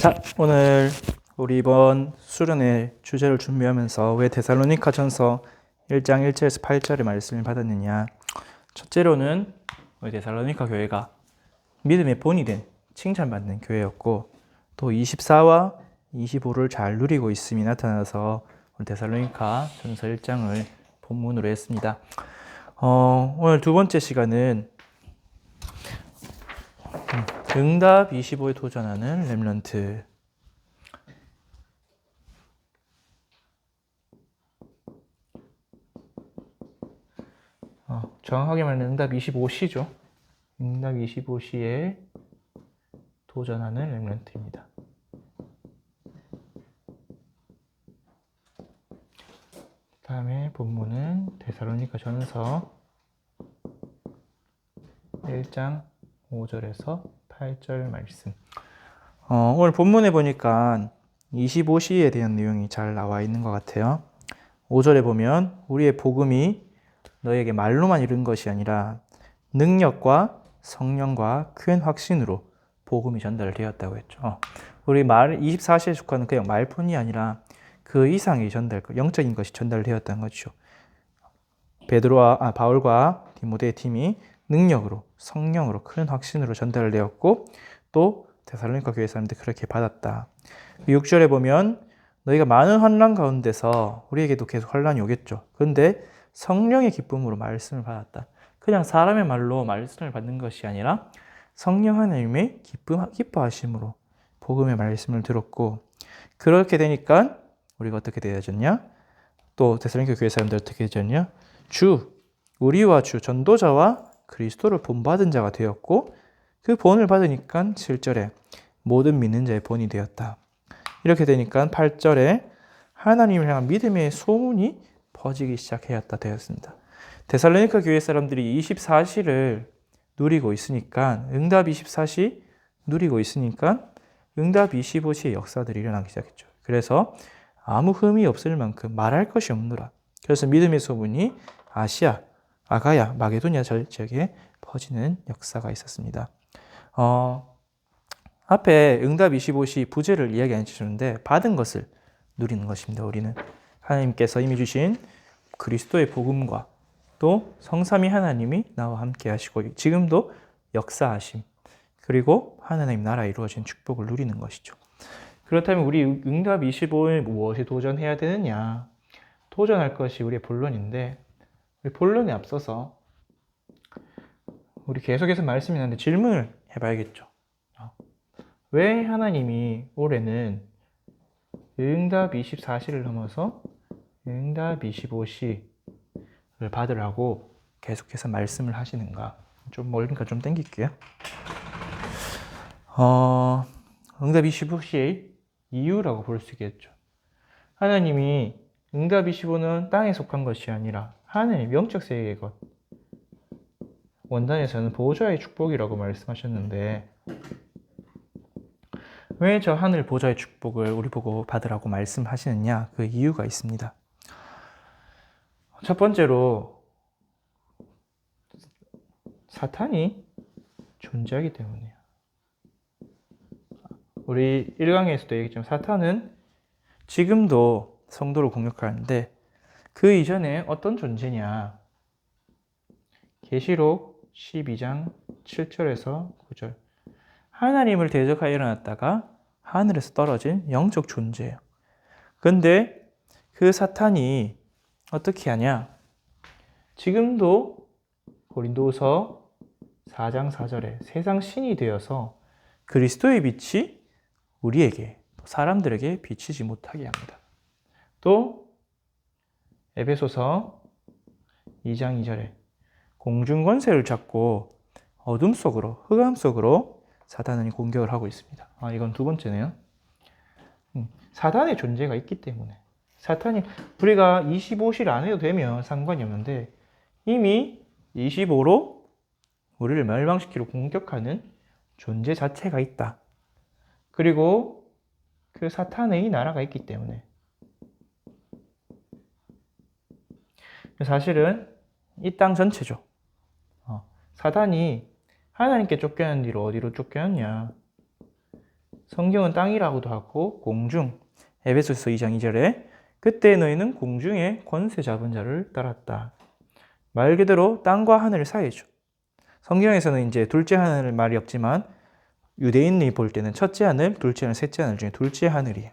자, 오늘 우리 이번 수련회 주제를 준비하면서 왜 데살로니가 전서 1장 1절에서 8절의 말씀을 받았느냐. 첫째로는 우리 데살로니가 교회가 믿음의 본이 된 칭찬받는 교회였고, 또 24와 25를 잘 누리고 있음이 나타나서 우리 데살로니가 전서 1장을 본문으로 했습니다. 오늘 두 번째 시간은 응답 25에 도전하는 렘넌트. 정확하게 말하면 응답 25시죠. 응답 25시에 도전하는 렘넌트입니다. 다음에 본문은 데살로니가 전서 1장 5절에서 8절 말씀. 오늘 본문에 보니까 25시에 대한 내용이 잘 나와 있는 것 같아요. 5절에 보면 우리의 복음이 너에게 말로만 이룬 것이 아니라 능력과 성령과 큰 확신으로 복음이 전달되었다고 했죠. 우리 말 24시에 속하는 그냥 말뿐이 아니라 그 이상의 영적인 것이 전달되었다는 것이죠. 바울과 디모데의 팀이 능력으로, 성령으로, 큰 확신으로 전달되었고, 또 데살로니가 교회 사람들이 그렇게 받았다. 6절에 보면 너희가 많은 환난 가운데서, 우리에게도 계속 환난이 오겠죠. 그런데 성령의 기쁨으로 말씀을 받았다. 그냥 사람의 말로 말씀을 받는 것이 아니라 성령 하나님의 기뻐하심으로 복음의 말씀을 들었고, 그렇게 되니까 우리가 어떻게 되어졌냐? 또 데살로니가 교회 사람들 어떻게 되었냐? 우리와 주 전도자와 그리스도를 본받은 자가 되었고, 그 본을 받으니까 7절에 모든 믿는 자의 본이 되었다. 이렇게 되니까 8절에 하나님을 향한 믿음의 소문이 퍼지기 시작하였다 되었습니다. 데살로니가 교회 사람들이 24시를 누리고 있으니까, 응답 24시 누리고 있으니까 응답 25시의 역사들이 일어나기 시작했죠. 그래서 아무 흠이 없을 만큼 말할 것이 없노라. 그래서 믿음의 소문이 아시아, 아가야, 마게도니아 지역에 퍼지는 역사가 있었습니다. 앞에 응답 25시 부제를 이야기 안 해주셨는데, 받은 것을 누리는 것입니다. 우리는 하나님께서 이미 주신 그리스도의 복음과 또 성삼위 하나님이 나와 함께 하시고 지금도 역사하심, 그리고 하나님 나라에 이루어진 축복을 누리는 것이죠. 그렇다면 우리 응답 25에 무엇에 도전해야 되느냐? 도전할 것이 우리의 본론인데, 우리 본론에 앞서서 우리 계속해서 말씀이 나는데 질문을 해봐야겠죠. 왜 하나님이 올해는 응답 24시를 넘어서 응답 25시를 받으라고 계속해서 말씀을 하시는가? 좀 멀니까 좀 땡길게요. 응답 25시의 이유라고 볼 수 있겠죠. 하나님이 응답 25는 땅에 속한 것이 아니라 하나님 영적 세계의 것, 원단에서는 보좌의 축복이라고 말씀하셨는데, 왜 저 하늘 보좌의 축복을 우리 보고 받으라고 말씀하시느냐? 그 이유가 있습니다. 첫 번째로 사탄이 존재하기 때문이에요. 우리 1강에서도 얘기했지만 사탄은 지금도 성도를 공격하는데, 그 이전에 어떤 존재냐? 계시록 12장 7절에서 9절. 하나님을 대적하여 일어났다가 하늘에서 떨어진 영적 존재예요. 그런데 그 사탄이 어떻게 하냐? 지금도 고린도서 4장 4절에 세상 신이 되어서 그리스도의 빛이 우리에게, 사람들에게 비치지 못하게 합니다. 또 에베소서 2장 2절에 공중 권세를 잡고 어둠 속으로, 흑암 속으로 사탄은 공격을 하고 있습니다. 이건 두 번째네요. 사탄의 존재가 있기 때문에, 사탄이 우리가 25실 안 해도 되면 상관이 없는데, 이미 25로 우리를 멸망시키려 공격하는 존재 자체가 있다. 그리고 그 사탄의 나라가 있기 때문에, 사실은 이 땅 전체죠. 사탄이 하나님께 쫓겨난 뒤로 어디로 쫓겨났냐? 성경은 땅이라고도 하고 공중, 에베소서 2장 2절에 그때 너희는 공중의 권세 잡은 자를 따랐다. 말 그대로 땅과 하늘 사이죠. 성경에서는 이제 둘째 하늘 말이 없지만 유대인이 볼 때는 첫째 하늘, 둘째 하늘, 셋째 하늘 중에 둘째 하늘이에요.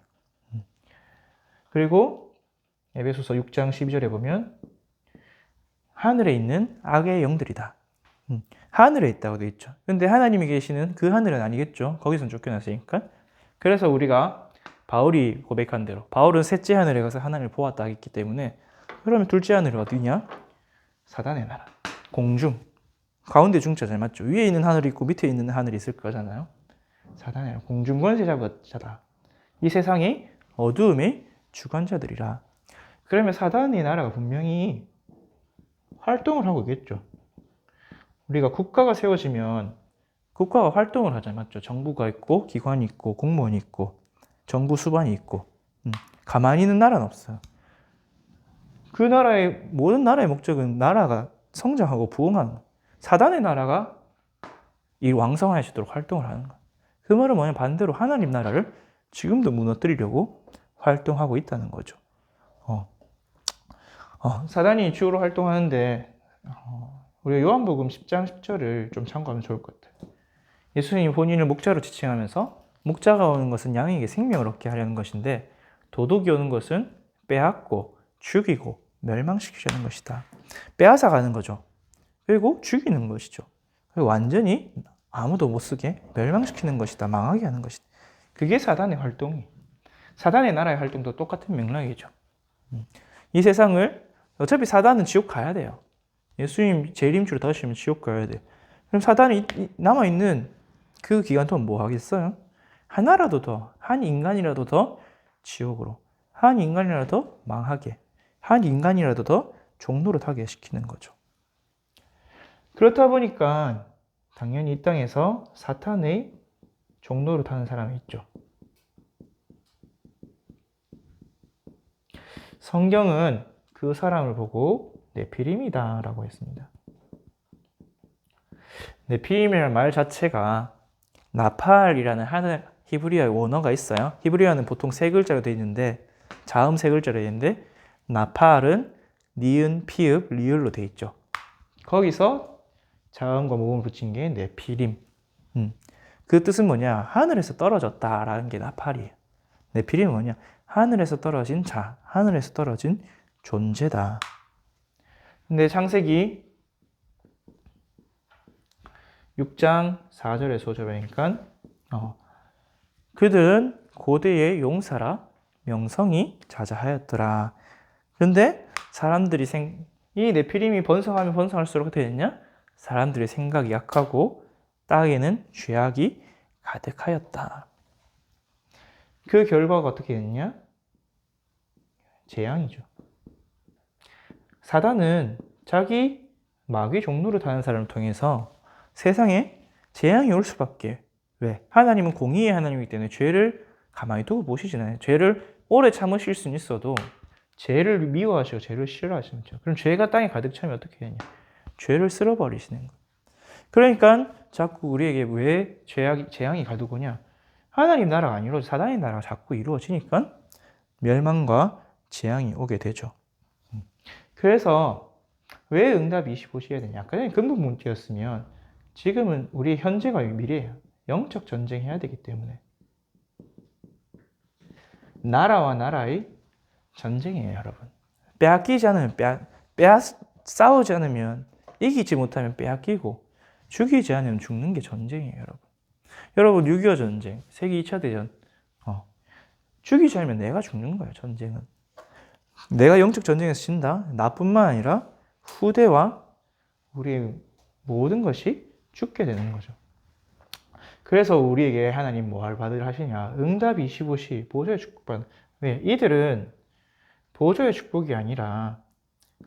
그리고 에베소서 6장 12절에 보면 하늘에 있는 악의 영들이다. 하늘에 있다고 되어 있죠. 근데 하나님이 계시는 그 하늘은 아니겠죠. 거기서는 쫓겨났으니까. 그래서 우리가 바울이 고백한 대로 바울은 셋째 하늘에 가서 하나님을 보았다 했기 때문에 그러면 둘째 하늘이 어디냐? 사단의 나라. 공중. 가운데 중자잖아요. 맞죠? 위에 있는 하늘이 있고 밑에 있는 하늘이 있을 거잖아요. 사단의 나라. 공중 권세 잡은 자다. 이 세상의 어두움의 주관자들이라. 그러면 사단의 나라가 분명히 활동을 하고 있겠죠. 우리가 국가가 세워지면 국가가 활동을 하잖아요. 맞죠? 정부가 있고 기관이 있고 공무원이 있고 정부 수반이 있고 가만히 있는 나라는 없어요. 그 나라의 모든 나라의 목적은 나라가 성장하고 부흥하는 거예요. 사단의 나라가 이 왕성해지도록 활동을 하는 거예요. 그 말은 뭐냐면 반대로 하나님 나라를 지금도 무너뜨리려고 활동하고 있다는 거죠. 사단이 주로 활동하는데 우리가 요한복음 10장 10절을 좀 참고하면 좋을 것 같아요. 예수님이 본인을 목자로 지칭하면서 목자가 오는 것은 양에게 생명을 얻게 하려는 것인데 도둑이 오는 것은 빼앗고 죽이고 멸망시키려는 것이다. 빼앗아 가는 거죠. 그리고 죽이는 것이죠. 그리고 완전히 아무도 못 쓰게 멸망시키는 것이다. 망하게 하는 것이다. 그게 사단의 활동이. 사단의 나라의 활동도 똑같은 맥락이죠. 이 세상을 어차피 사단은 지옥 가야 돼요. 예수님 재림주로 다시 오면 지옥 가야 돼요. 그럼 사단이 남아있는 그 기간 동안 뭐 하겠어요? 하나라도 더, 한 인간이라도 더 지옥으로, 한 인간이라도 더 망하게, 한 인간이라도 더 종노릇하게 시키는 거죠. 그렇다 보니까 당연히 이 땅에서 사탄의 종노릇하는 사람이 있죠. 성경은 그 사람을 보고 네피림이다 라고 했습니다. 네피림이라는 말 자체가 나팔이라는 하늘 히브리어의 원어가 있어요. 히브리어는 보통 세 글자로 되어 있는데 자음 세 글자로 되어 있는데 나팔은 니은, 피읍, 리을로 되어 있죠. 거기서 자음과 모음을 붙인 게 네피림. 그 뜻은 뭐냐? 하늘에서 떨어졌다라는 게 나팔이에요. 네피림은 뭐냐? 하늘에서 떨어진 자, 하늘에서 떨어진 존재다. 근데 창세기 6장 4절의 소절이니까 그들은 고대의 용사라 명성이 자자하였더라. 그런데 사람들이 이 네피림이 번성하면 번성할수록 어떻게 됐냐? 사람들의 생각이 약하고 땅에는 죄악이 가득하였다. 그 결과가 어떻게 됐냐? 재앙이죠. 사단은 자기 마귀 종노릇 하는 사람을 통해서 세상에 재앙이 올 수밖에. 왜? 하나님은 공의의 하나님이기 때문에 죄를 가만히 두고 보시잖아요. 죄를 오래 참으실 수는 있어도 죄를 미워하시고 죄를 싫어하시는 거죠. 그럼 죄가 땅에 가득 차면 어떻게 되냐? 죄를 쓸어버리시는 거예요. 그러니까 자꾸 우리에게 왜 재앙이 가득 오냐? 하나님 나라가 안 이루어져 사단의 나라가 자꾸 이루어지니까 멸망과 재앙이 오게 되죠. 그래서 왜 응답이 25시해야 되냐? 아까 전에 근본 문제였으면 지금은 우리 현재가 미래예요. 영적 전쟁해야 되기 때문에. 나라와 나라의 전쟁이에요, 여러분. 빼앗기지 않으면 싸우지 않으면 이기지 못하면 빼앗기고 죽이지 않으면 죽는 게 전쟁이에요, 여러분. 여러분 6.25 전쟁, 세계 2차 대전 죽이지 않으면 내가 죽는 거예요, 전쟁은. 내가 영적 전쟁에서 진다. 나뿐만 아니라 후대와 우리의 모든 것이 죽게 되는 거죠. 그래서 우리에게 하나님 뭐를 받으려 하시냐? 응답 25시 보좌의 축복받는. 왜? 이들은 보좌의 축복이 아니라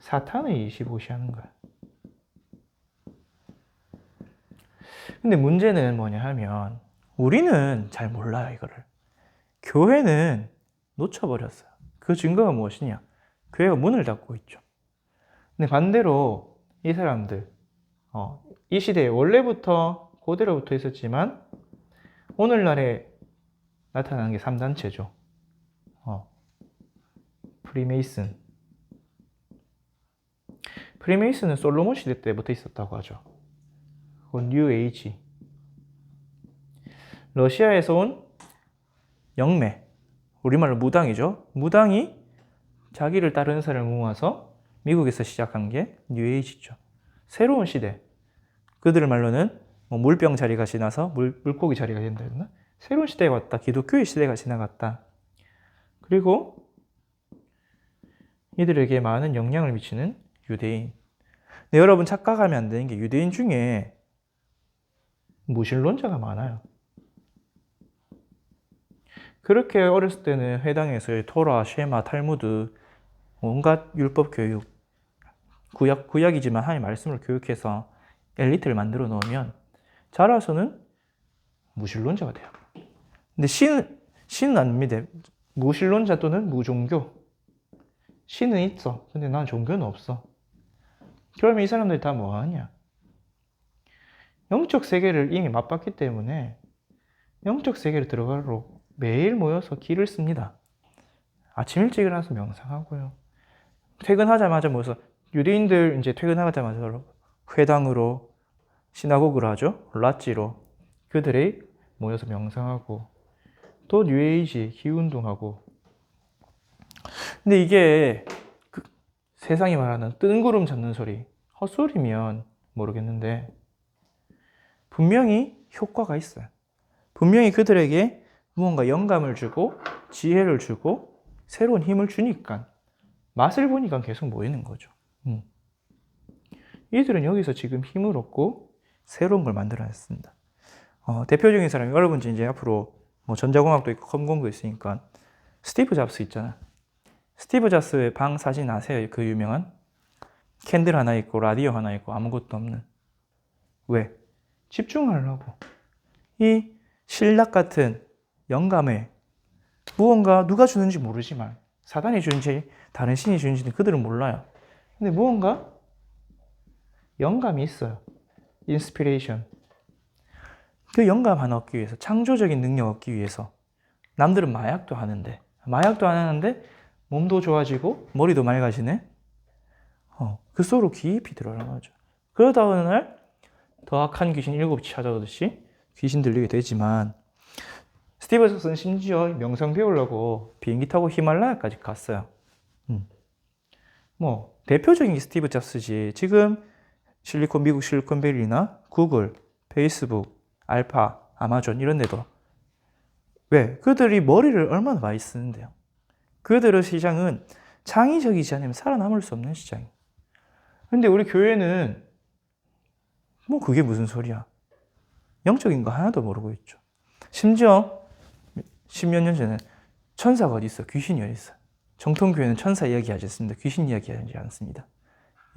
사탄의 25시 하는 거야. 근데 문제는 뭐냐 하면 우리는 잘 몰라요, 이거를. 교회는 놓쳐버렸어요. 그 증거가 무엇이냐? 교회가 문을 닫고 있죠. 근데 반대로 이 사람들, 이 시대에 원래부터 고대로부터 있었지만 오늘날에 나타나는 게 3단체죠. 프리메이슨. 프리메이슨은 솔로몬 시대 때부터 있었다고 하죠. 그건 뉴 에이지. 러시아에서 온 영매, 우리말로 무당이죠. 무당이 자기를 따르는 사람을 모아서 미국에서 시작한 게 뉴 에이지죠. 새로운 시대. 그들 말로는 뭐 물병 자리가 지나서 물고기 자리가 된다 했나? 새로운 시대가 왔다. 기독교의 시대가 지나갔다. 그리고 이들에게 많은 영향을 미치는 유대인. 근데 여러분 착각하면 안 되는 게 유대인 중에 무신론자가 많아요. 그렇게 어렸을 때는 회당에서 토라, 쉐마, 탈무드, 온갖 율법 교육, 구약이지만 하나님 말씀을 교육해서 엘리트를 만들어 놓으면 자라서는 무신론자가 돼요. 근데 신은 안 믿어. 무신론자 또는 무종교. 신은 있어. 근데 난 종교는 없어. 그러면 이 사람들이 다 뭐하냐? 영적 세계를 이미 맛봤기 때문에 영적 세계로 들어가도록 매일 모여서 기를 씁니다. 아침 일찍 일어나서 명상하고요. 퇴근하자마자 모여서 유대인들 이제 퇴근하자마자 회당으로 시나고그로 하죠. 라찌로 그들이 모여서 명상하고 또 뉴에이지 기운동하고. 근데 이게 세상이 말하는 뜬구름 잡는 소리, 헛소리면 모르겠는데 분명히 효과가 있어요. 분명히 그들에게 무언가 영감을 주고 지혜를 주고 새로운 힘을 주니까 맛을 보니까 계속 모이는 거죠. 이들은 여기서 지금 힘을 얻고 새로운 걸 만들어냈습니다. 대표적인 사람이 여러분 이제 앞으로 뭐 전자공학도 있고 컴공도 있으니까 스티브 잡스 있잖아. 스티브 잡스의 방 사진 아세요? 그 유명한 캔들 하나 있고 라디오 하나 있고 아무것도 없는. 왜? 집중하려고. 이 신락 같은 영감에 무언가 누가 주는지 모르지만 사단이 주는지 다른 신이 주는지는 그들은 몰라요. 근데 무언가 영감이 있어요. 인스피레이션. 그 영감 하나 얻기 위해서, 창조적인 능력 얻기 위해서 남들은 마약도 하는데 몸도 좋아지고 머리도 맑아지네. 그 속으로 깊이 들어가는 거죠. 그러다 어느 날 더 악한 귀신 7이 찾아오듯이 귀신 들리게 되지만 스티브 잡스는 심지어 명상 배우려고 비행기 타고 히말라야까지 갔어요. 뭐 대표적인 게 스티브 잡스지. 지금 미국 실리콘밸리나 구글, 페이스북, 알파, 아마존 이런 데도 왜? 그들이 머리를 얼마나 많이 쓰는데요. 그들의 시장은 창의적이지 않으면 살아남을 수 없는 시장이에요. 근데 우리 교회는 뭐 그게 무슨 소리야. 영적인 거 하나도 모르고 있죠. 심지어 10몇 년 전에 천사가 어디 있어? 귀신이 어디 있어? 정통교회는 천사 이야기하지 않습니다. 귀신 이야기하지 않습니다.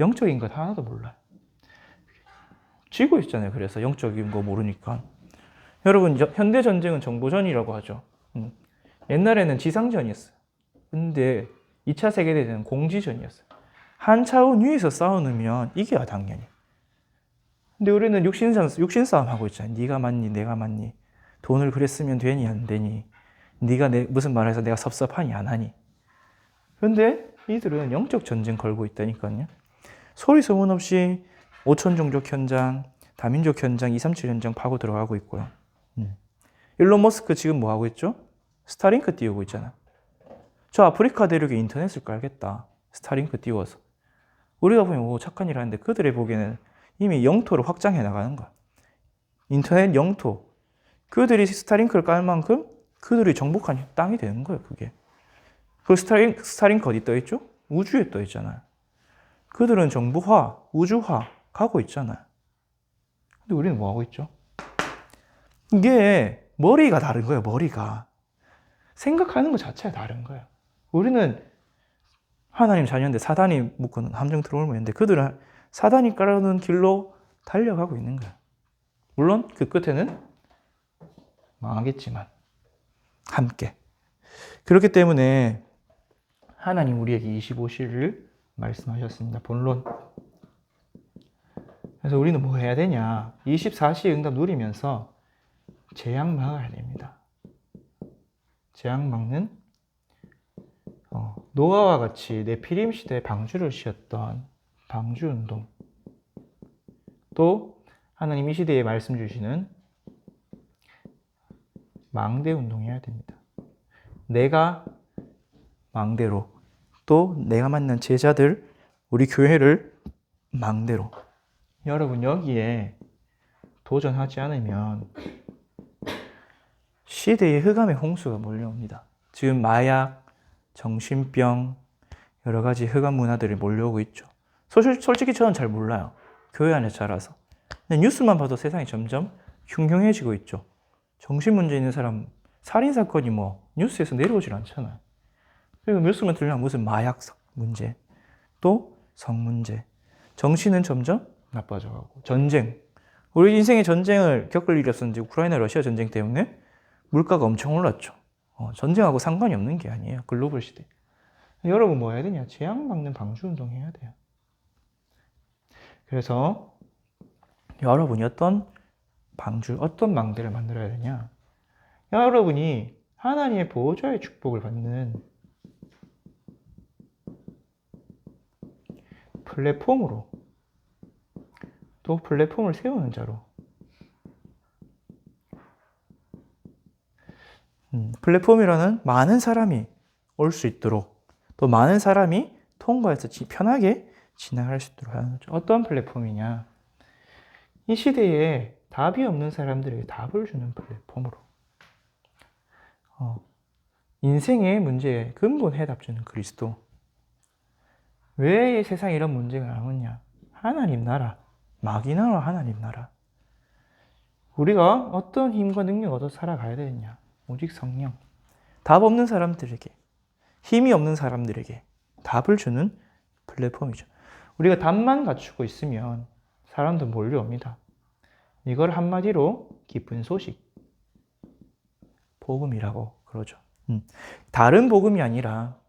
영적인 것 하나도 몰라요. 쥐고 있잖아요. 그래서 영적인 거 모르니까. 여러분, 현대전쟁은 정보전이라고 하죠. 옛날에는 지상전이었어요. 근데 2차 세계대전은 공지전이었어요. 한 차원 위에서 싸우면 이겨야 당연히. 근데 우리는 육신 싸움 하고 있잖아요. 네가 맞니, 내가 맞니. 돈을 그래 쓰면 되니, 안 되니. 네가 무슨 말을 해서 내가 섭섭하니, 안 하니. 그런데 이들은 영적 전쟁 걸고 있다니까요. 소리 소문 없이 5천 종족 현장, 다민족 현장, 237 현장 파고 들어가고 있고요. 일론 머스크 지금 뭐 하고 있죠? 스타링크 띄우고 있잖아. 저 아프리카 대륙에 인터넷을 깔겠다. 스타링크 띄워서. 우리가 보면 착한 일 하는데 그들의 보기에는 이미 영토를 확장해 나가는 거야. 인터넷 영토. 그들이 스타링크를 깔 만큼 그들이 정복한 땅이 되는 거예요, 그게. 그 스타링크 어디 떠 있죠? 우주에 떠 있잖아요. 그들은 정부화, 우주화 가고 있잖아요. 근데 우리는 뭐 하고 있죠? 이게 머리가 다른 거예요, 머리가. 생각하는 것 자체가 다른 거예요. 우리는 하나님 자녀인데 사단이 묶어놓은 함정 들어오면 있는데 그들은 사단이 깔아놓은 길로 달려가고 있는 거예요. 물론 그 끝에는 망하겠지만 함께. 그렇기 때문에 하나님 우리에게 25시를 말씀하셨습니다. 본론. 그래서 우리는 뭐 해야 되냐? 24시의 응답 누리면서 재앙 막아야 됩니다. 재앙 막는 노아와 같이 네피림 시대에 방주를 씌웠던 방주운동, 또 하나님 이 시대에 말씀 주시는 망대운동 해야 됩니다. 내가 망대로, 또 내가 만난 제자들, 우리 교회를 망대로. 여러분 여기에 도전하지 않으면 시대의 흑암의 홍수가 몰려옵니다. 지금 마약, 정신병, 여러 가지 흑암 문화들이 몰려오고 있죠. 솔직히 저는 잘 몰라요. 교회 안에 자라서. 근데 뉴스만 봐도 세상이 점점 흉흉해지고 있죠. 정신 문제 있는 사람, 살인사건이 뉴스에서 내려오질 않잖아요. 그리고 뉴스만 들으면 무슨 마약 문제, 또 성 문제, 정신은 점점 나빠져가고, 전쟁. 우리 인생의 전쟁을 겪을 일이 없었는데 우크라이나 러시아 전쟁 때문에 물가가 엄청 올랐죠. 전쟁하고 상관이 없는 게 아니에요. 글로벌 시대. 여러분 뭐 해야 되냐? 재앙 막는 방주운동 해야 돼요. 그래서 여러분이 어떤 망대를 만들어야 되냐? 여러분이 하나님의 보호자의 축복을 받는 플랫폼으로, 또 플랫폼을 세우는 자로, 플랫폼이라는 많은 사람이 올 수 있도록, 또 많은 사람이 통과해서 편하게 지나갈 수 있도록 하는 거죠. 어떤 플랫폼이냐? 이 시대에 답이 없는 사람들에게 답을 주는 플랫폼으로, 인생의 문제에 근본 해답 주는 그리스도. 왜 세상에 이런 문제가 나오냐? 하나님 나라, 마귀 나라, 하나님 나라. 우리가 어떤 힘과 능력 얻어 살아가야 되느냐? 오직 성령. 답 없는 사람들에게, 힘이 없는 사람들에게 답을 주는 플랫폼이죠. 우리가 답만 갖추고 있으면 사람들 몰려옵니다. 이걸 한마디로 기쁜 소식, 복음이라고 그러죠. 다른 복음이 아니라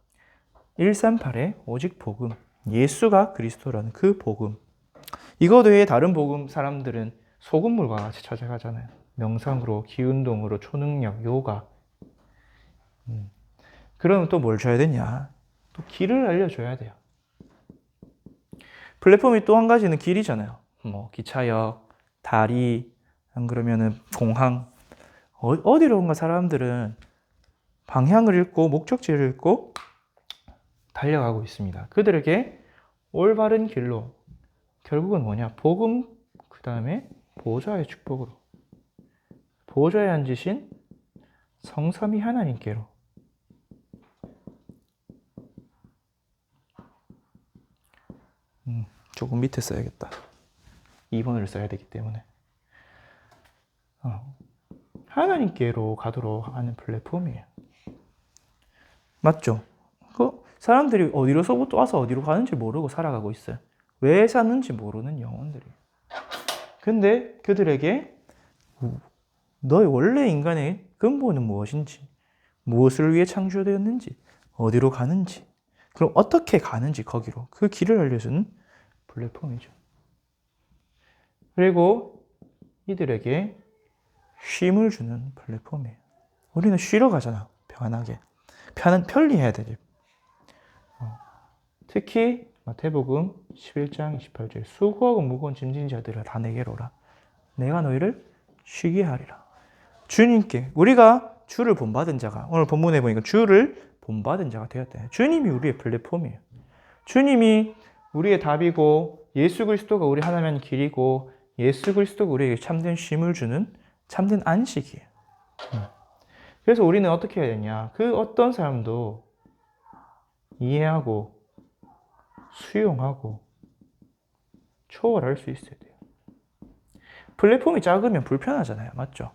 138의 오직 복음, 예수가 그리스도라는 그 복음. 이거 외에 다른 복음 사람들은 소금물과 같이 찾아가잖아요. 명상으로, 기운동으로, 초능력, 요가. 그러면 또 뭘 줘야 되냐? 또 길을 알려줘야 돼요. 플랫폼이 또 한 가지는 길이잖아요. 기차역, 다리, 안 그러면은 공항. 어디로 온가 사람들은 방향을 잃고 목적지를 잃고 달려가고 있습니다. 그들에게 올바른 길로, 결국은 뭐냐? 복음, 그 다음에 보호자의 축복으로, 보호자에 앉으신 성삼위 하나님께로, 조금 밑에 써야겠다. 2번을 써야 되기 때문에. 하나님께로 가도록 하는 플랫폼이에요. 맞죠? 사람들이 어디로서부터 와서 어디로 가는지 모르고 살아가고 있어요. 왜 사는지 모르는 영혼들이에요. 근데 그들에게 너의 원래 인간의 근본은 무엇인지, 무엇을 위해 창조되었는지, 어디로 가는지, 그럼 어떻게 가는지 거기로, 그 길을 알려주는 플랫폼이죠. 그리고 이들에게 쉼을 주는 플랫폼이에요. 우리는 쉬러 가잖아. 편하게. 편리해야 되죠. 특히 마태복음 11장 28절, 수고하고 무거운 짐진 자들아 다 내게로 오라. 내가 너희를 쉬게 하리라. 주님께, 우리가 주를 본받은 자가, 오늘 본문에 보니까 주를 본받은 자가 되었다. 주님이 우리의 플랫폼이에요. 주님이 우리의 답이고, 예수 그리스도가 우리 하나님 길이고, 예수 그리스도가 우리에게 참된 쉼을 주는 참된 안식이에요. 그래서 우리는 어떻게 해야 되냐? 그 어떤 사람도 이해하고 수용하고 초월할 수 있어야 돼요. 플랫폼이 작으면 불편하잖아요. 맞죠?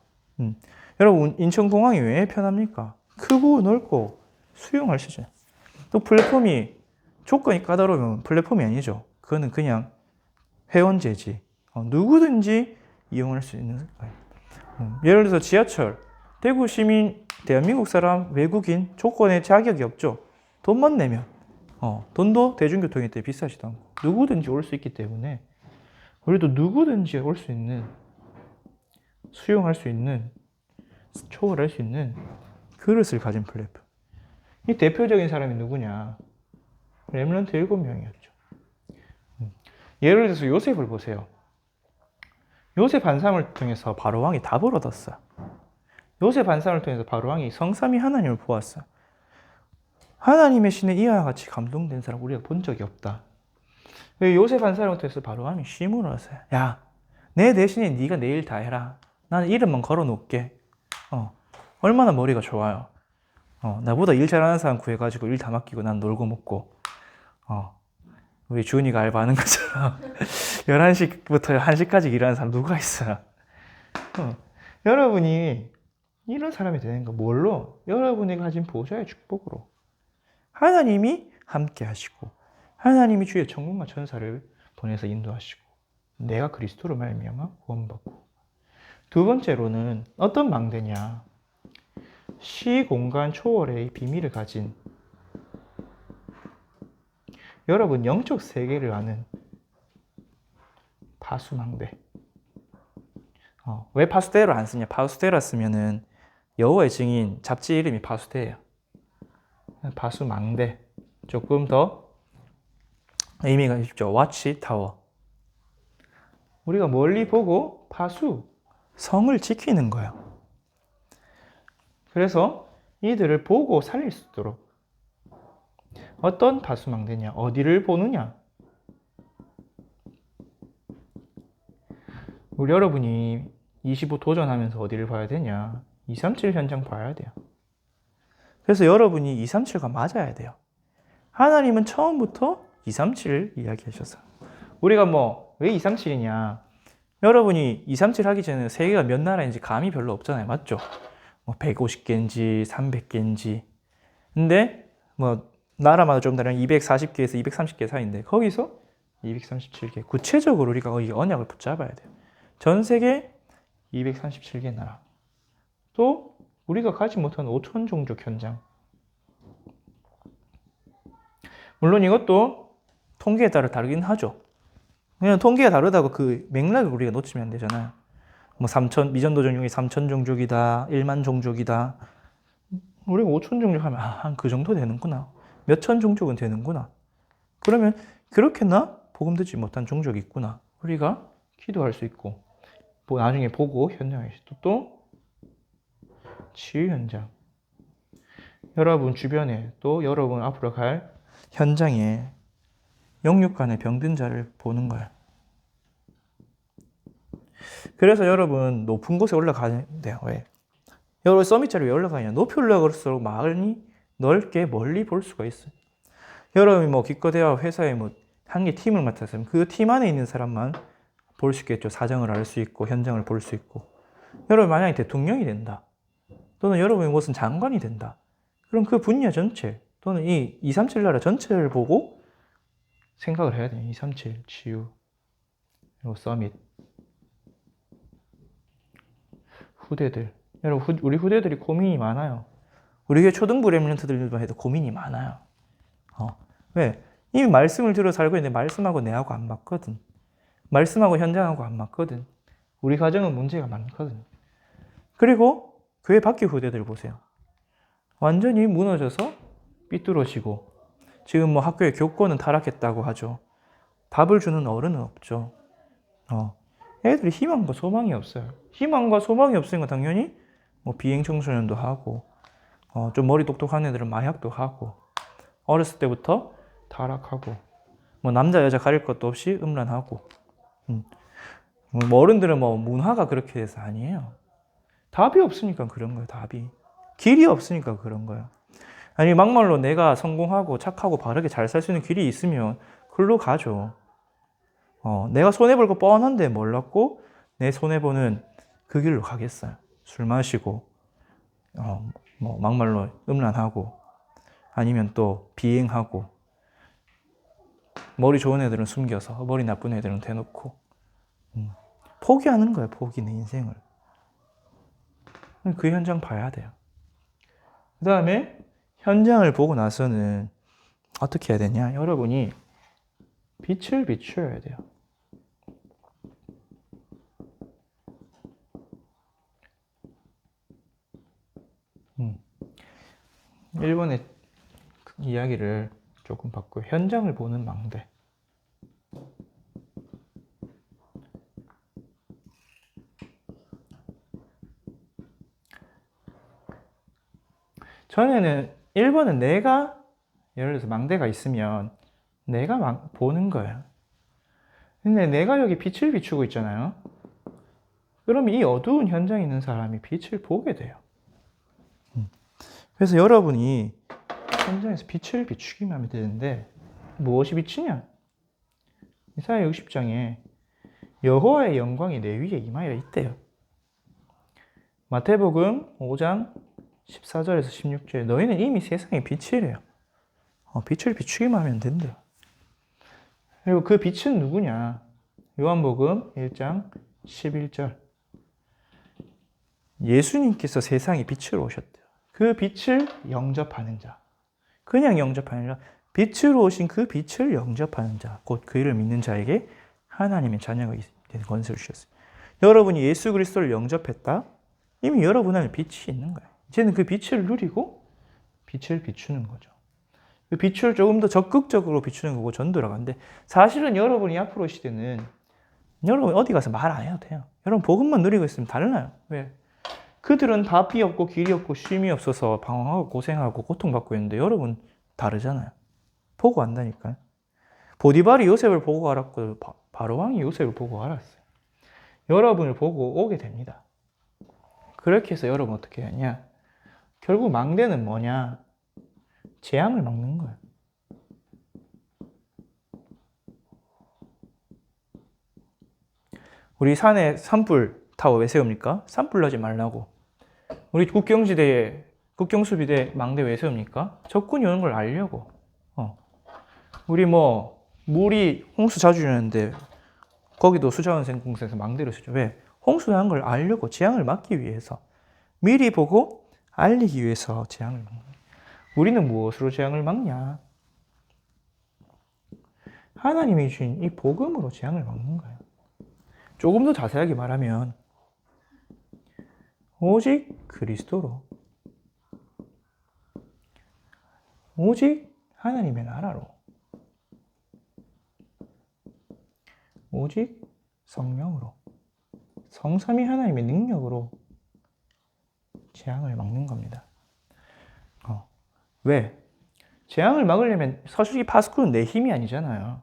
여러분, 인천공항이 왜 편합니까? 크고 넓고 수용할 수 있어요. 또 플랫폼이 조건이 까다로우면 플랫폼이 아니죠. 그거는 그냥 회원제지. 누구든지 이용할 수 있는 거예요. 예를 들어서 지하철, 대구 시민, 대한민국 사람, 외국인, 조건에 자격이 없죠. 돈만 내면. 돈도 대중교통이 때문에 비싸지도 않고 누구든지 올 수 있기 때문에 우리도 누구든지 올 수 있는, 수용할 수 있는, 초월할 수 있는 그릇을 가진 플랫폼. 이 대표적인 사람이 누구냐? 렘넌트 7명이었죠. 예를 들어서 요셉을 보세요. 요셉 반삼을 통해서 바로왕이 답을 얻었어요. 요셉 반삼을 통해서 바로왕이 성삼위 하나님을 보았어요. 하나님의 신에 이와 같이 감동된 사람 우리가 본 적이 없다. 요셉 반삼을 통해서 바로왕이 쉼을 얻었어요. 야, 내 대신에 네가 내 일 다 해라. 나는 이름만 걸어놓을게. 얼마나 머리가 좋아요. 나보다 일 잘하는 사람 구해가지고 일 다 맡기고 난 놀고 먹고. 우리 주은이가 알바하는 것처럼 11시부터 1시까지 일하는 사람 누가 있어요? 여러분이 이런 사람이 되는 거 뭘로? 여러분이 가진 보좌의 축복으로. 하나님이 함께 하시고 하나님이 주의 천군과 천사를 보내서 인도하시고 내가 그리스도로 말미암아 구원받고. 두 번째로는 어떤 망대냐? 시공간 초월의 비밀을 가진 여러분 영적 세계를 아는 파수망대. 왜 파수대를 안 쓰냐? 파수대라 쓰면은 여호와의 증인 잡지 이름이 파수대예요. 파수망대. 조금 더 의미가 있죠. 와치 타워. 우리가 멀리 보고 파수, 성을 지키는 거예요. 그래서 이들을 보고 살릴 수 있도록 어떤 파수망대냐? 어디를 보느냐? 우리 여러분이 25 도전하면서 어디를 봐야 되냐? 237 현장 봐야 돼요. 그래서 여러분이 237과 맞아야 돼요. 하나님은 처음부터 237을 이야기하셔서 우리가 왜 237이냐? 여러분이 237 하기 전에 세계가 몇 나라인지 감이 별로 없잖아요. 맞죠? 150개인지 300개인지. 근데 나라마다 좀 다른 240개에서 230개 사이인데 거기서 237개. 구체적으로 우리가 이 언약을 붙잡아야 돼요. 전 세계 237개 나라. 또 우리가 가지 못한 5천 종족 현장. 물론 이것도 통계에 따라 다르긴 하죠. 그냥 통계가 다르다고 그 맥락을 우리가 놓치면 안 되잖아요. 미전도 종족이 3천 종족이다, 1만 종족이다. 우리가 5천 종족 하면 한 그 정도 되는구나. 몇천 종족은 되는구나. 그러면 그렇게나 복음 듣지 못한 종족이 있구나. 우리가 기도할 수 있고 나중에 보고 현장에 또 치유 현장. 여러분 주변에 또 여러분 앞으로 갈 현장에 영육 간의 병든 자를 보는 거예요. 그래서 여러분 높은 곳에 올라가야 돼요. 왜? 여러분 서밋자리에 왜 올라가냐? 높이 올라갈수록 많이 넓게 멀리 볼 수가 있어요. 여러분이 기껏해야 회사에 한 개 팀을 맡았으면 그 팀 안에 있는 사람만 볼 수 있겠죠. 사정을 알 수 있고 현장을 볼 수 있고. 여러분 만약에 대통령이 된다. 또는 여러분이 무슨 장관이 된다. 그럼 그 분야 전체 또는 이 237 나라 전체를 보고 생각을 해야 돼요. 237 치유 그리고 서밋. 후대들. 여러분 우리 후대들이 고민이 많아요. 우리 교회 초등부 렘넌트들만 해도 고민이 많아요. 왜? 이미 말씀을 들어 살고 있는데 말씀하고 내하고 안 맞거든. 말씀하고 현장하고 안 맞거든. 우리 가정은 문제가 많거든. 그리고 교회 밖의 후대들 보세요. 완전히 무너져서 삐뚤어지고 지금 학교의 교권은 타락했다고 하죠. 답을 주는 어른은 없죠. 애들이 희망과 소망이 없어요. 희망과 소망이 없으니까 당연히 비행 청소년도 하고 좀 머리 똑똑한 애들은 마약도 하고 어렸을 때부터 타락하고 남자 여자 가릴 것도 없이 음란하고 어른들은 문화가 그렇게 돼서 아니에요. 답이 없으니까 그런 거예요. 답이. 길이 없으니까 그런 거예요. 아니 막말로 내가 성공하고 착하고 바르게 잘 살 수 있는 길이 있으면 글로 가죠. 내가 손해볼 거 뻔한데 몰랐고 내 손해보는 그 길로 가겠어요. 술 마시고 막말로 음란하고 아니면 또 비행하고 머리 좋은 애들은 숨겨서 머리 나쁜 애들은 대놓고 포기하는 거예요. 포기 내 인생을. 그 현장 봐야 돼요. 그 다음에 현장을 보고 나서는 어떻게 해야 되냐? 여러분이 빛을 비추어야 돼요. 1번의 이야기를 조금 바꾸고 현장을 보는 망대. 전에는 1번은 내가 예를 들어서 망대가 있으면 내가 보는 거예요. 근데 내가 여기 빛을 비추고 있잖아요. 그러면 이 어두운 현장에 있는 사람이 빛을 보게 돼요. 그래서 여러분이 현장에서 빛을 비추기만 하면 되는데 무엇이 비치냐? 이사야 60장에 여호와의 영광이 내 위에 임하여 있대요. 마태복음 5장 14절에서 16절에 너희는 이미 세상의 빛이래요. 빛을 비추기만 하면 된대요. 그리고 그 빛은 누구냐? 요한복음 1장 11절. 예수님께서 세상에 빛으로 오셨대요. 그 빛을 영접하는 자. 그냥 영접하는 자. 빛으로 오신 그 빛을 영접하는 자. 곧 그 이를 믿는 자에게 하나님의 자녀가 되는 권세를 주셨어요. 여러분이 예수 그리스도를 영접했다? 이미 여러분 안에 빛이 있는 거예요. 이제는 그 빛을 누리고 빛을 비추는 거죠. 그 빛을 조금 더 적극적으로 비추는 거고 전도를 하는데 사실은 여러분이 앞으로 시대는 여러분 어디 가서 말 안 해도 돼요. 여러분 복음만 누리고 있으면 달라요. 왜? 그들은 답이 없고 길이 없고 쉼이 없어서 방황하고 고생하고 고통받고 있는데 여러분 다르잖아요. 보고 안다니까요. 보디발이 요셉을 보고 알았고 바로왕이 요셉을 보고 알았어요. 여러분을 보고 오게 됩니다. 그렇게 해서 여러분 어떻게 하냐? 결국 망대는 뭐냐? 재앙을 막는 거예요. 우리 산에 산불 타워 왜 세웁니까? 산불 나지 말라고. 우리 국경수비대 망대 왜 세웁니까? 적군이 오는 걸 알려고. 우리 물이 홍수 자주 일어나는데 거기도 수자원생공사에서 망대를 쓰죠. 왜? 홍수 나는 걸 알려고, 재앙을 막기 위해서. 미리 보고 알리기 위해서 재앙을 막는 거예요. 우리는 무엇으로 재앙을 막냐? 하나님이 주신 이 복음으로 재앙을 막는 거예요. 조금 더 자세하게 말하면 오직 그리스도로, 오직 하나님의 나라로, 오직 성령으로, 성삼위 하나님의 능력으로 재앙을 막는 겁니다. 왜? 재앙을 막으려면 서술기 파수꾼은 내 힘이 아니잖아요.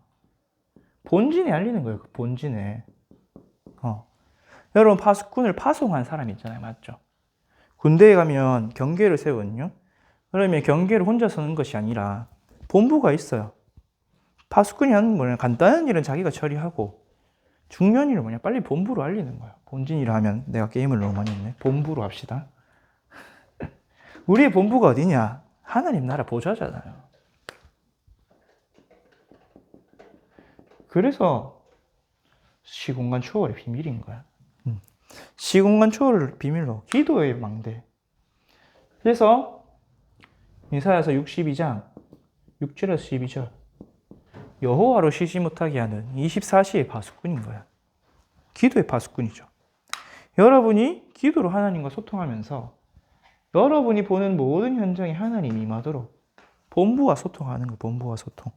본진에 알리는 거예요. 그 본진에. 여러분 파수꾼을 파송한 사람이 있잖아요. 맞죠? 군대에 가면 경계를 세우거든요. 그러면 경계를 혼자 서는 것이 아니라 본부가 있어요. 파수꾼이 하는 뭐냐? 간단한 일은 자기가 처리하고 중요한 일은 뭐냐? 빨리 본부로 알리는 거예요. 본진이라 하면 내가 게임을 너무 많이 했네. 본부로 합시다. 우리의 본부가 어디냐? 하나님 나라 보좌잖아요. 그래서 시공간 초월의 비밀인 거야. 시공간 초월을 비밀로 기도의 망대. 그래서 이사야서 62장 6절에서 12절 여호와로 쉬지 못하게 하는 24시의 파수꾼인 거야. 기도의 파수꾼이죠. 여러분이 기도로 하나님과 소통하면서 여러분이 보는 모든 현장에 하나님이 임하도록 본부와 소통하는 거예요. 본부와 소통.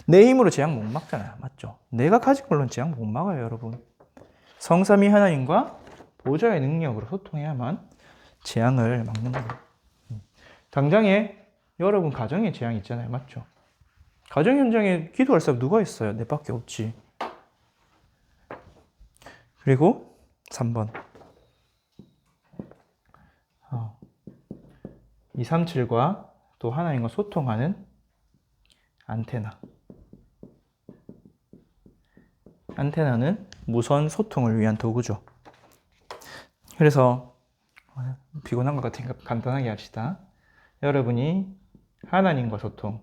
내 힘으로 재앙 못 막잖아요. 맞죠? 내가 가진 걸로는 재앙 못 막아요, 여러분. 성삼위 하나님과 보좌의 능력으로 소통해야만 재앙을 막는 거예요. 당장에 여러분 가정에 재앙이 있잖아요. 맞죠? 가정 현장에 기도할 사람 누가 있어요? 내밖에 없지. 그리고 3번 237과 또 하나님과 소통하는 안테나. 안테나는 무선 소통을 위한 도구죠. 그래서 피곤한 것 같으니까 간단하게 합시다. 여러분이 하나님과 소통,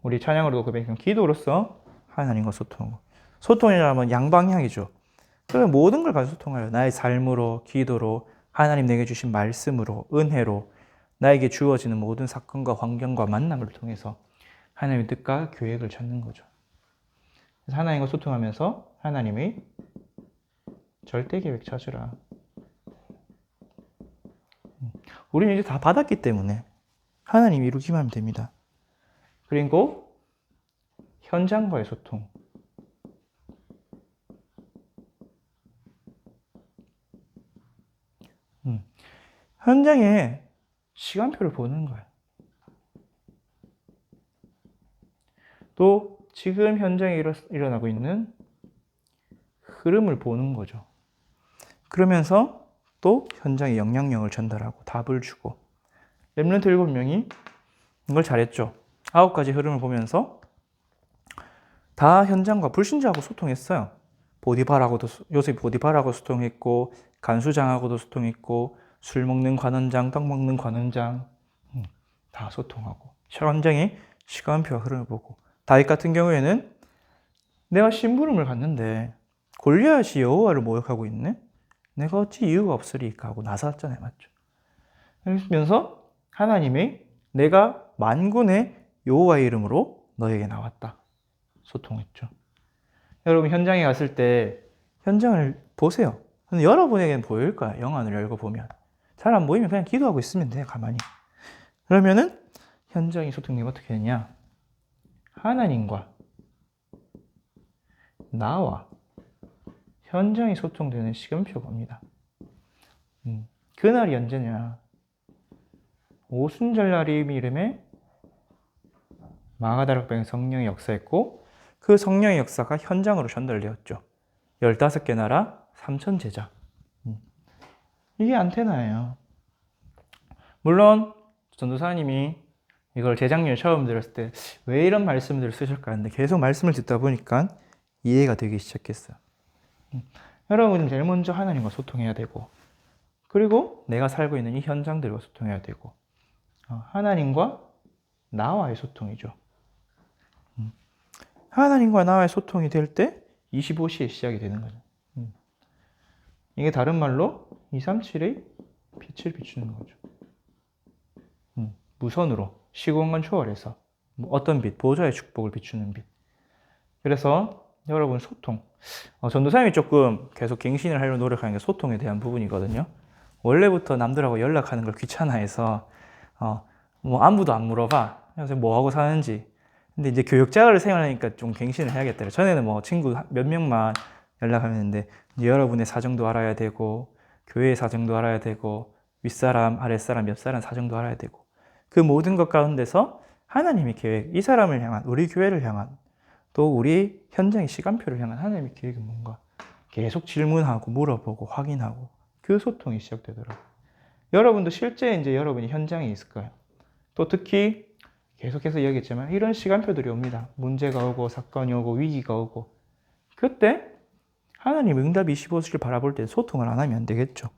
우리 찬양으로도 고백한 기도로서 하나님과 소통. 소통이라면 양방향이죠. 그러면 모든 걸 가지고 소통해요. 나의 삶으로, 기도로, 하나님 내게 주신 말씀으로, 은혜로, 나에게 주어지는 모든 사건과 환경과 만남을 통해서 하나님의 뜻과 계획을 찾는 거죠. 그래서 하나님과 소통하면서 하나님의 절대 계획 찾으라. 우리는 이제 다 받았기 때문에 하나님이 이루기만 하면 됩니다. 그리고 현장과의 소통. 현장에 시간표를 보는 거예요. 또 지금 현장에 일어나고 있는 흐름을 보는 거죠. 그러면서 또 현장에 영향력을 전달하고 답을 주고, 렘넌트 7명이 이걸 잘했죠. 9가지 흐름을 보면서 다 현장과 불신자하고 소통했어요. 요셉 보디발하고 소통했고, 간수장하고도 소통했고, 술 먹는 관원장, 떡 먹는 관원장 다 소통하고, 현장의 시간표와 흐름을 보고, 다윗 같은 경우에는 내가 심부름을 갔는데 골리앗이 여호와를 모욕하고 있네? 내가 어찌 이유가 없으리까 하고 나섰잖아요. 맞죠? 그러면서 하나님이 내가 만군의 여호와의 이름으로 너에게 나왔다. 소통했죠. 여러분 현장에 갔을 때 현장을 보세요. 여러분에게는 보일 거야. 영안을 열고 보면. 잘 안 보이면 그냥 기도하고 있으면 돼. 가만히. 그러면은 현장이 소통이 어떻게 되냐? 하나님과 나와 현장이 소통되는 시간표가 옵니다. 그날이 언제냐? 오순절날이 이름에 마가다락방에 성령이 역사했고, 그 성령의 역사가 현장으로 전달되었죠. 15개 나라 3천 제자. 이게 안테나예요. 물론 전도사님이 이걸 재작년에 처음 들었을 때 왜 이런 말씀들을 쓰실까 했는데 계속 말씀을 듣다 보니까 이해가 되기 시작했어요. 여러분은 제일 먼저 하나님과 소통해야 되고, 그리고 내가 살고 있는 이 현장들과 소통해야 되고, 하나님과 나와의 소통이죠. 하나님과 나와의 소통이 될 때 25시에 시작이 되는 거죠. 이게 다른 말로 237의 빛을 비추는 거죠. 무선으로 시공간 초월해서 어떤 빛, 보좌의 축복을 비추는 빛. 그래서 여러분 소통. 전도사님이 조금 계속 갱신을 하려고 노력하는 게 소통에 대한 부분이거든요. 원래부터 남들하고 연락하는 걸 귀찮아해서 뭐 안부도 안 물어봐. 그래서 뭐 하고 사는지. 근데 이제 교육자를 생활하니까 좀 갱신을 해야겠다. 전에는 뭐 친구 몇 명만 연락하는데 여러분의 사정도 알아야 되고, 교회의 사정도 알아야 되고, 윗사람, 아랫사람, 옆사람 사정도 알아야 되고, 그 모든 것 가운데서 하나님의 계획, 이 사람을 향한, 우리 교회를 향한, 또 우리 현장의 시간표를 향한 하나님의 계획은 뭔가 계속 질문하고 물어보고 확인하고 그 소통이 시작되더라고요. 여러분도 실제 이제 여러분이 현장에 있을 거예요. 또 특히 계속해서 얘기했지만 이런 시간표들이 옵니다. 문제가 오고 사건이 오고 위기가 오고, 그때 하나님 응답 25시를 바라볼 때 소통을 안 하면 안 되겠죠.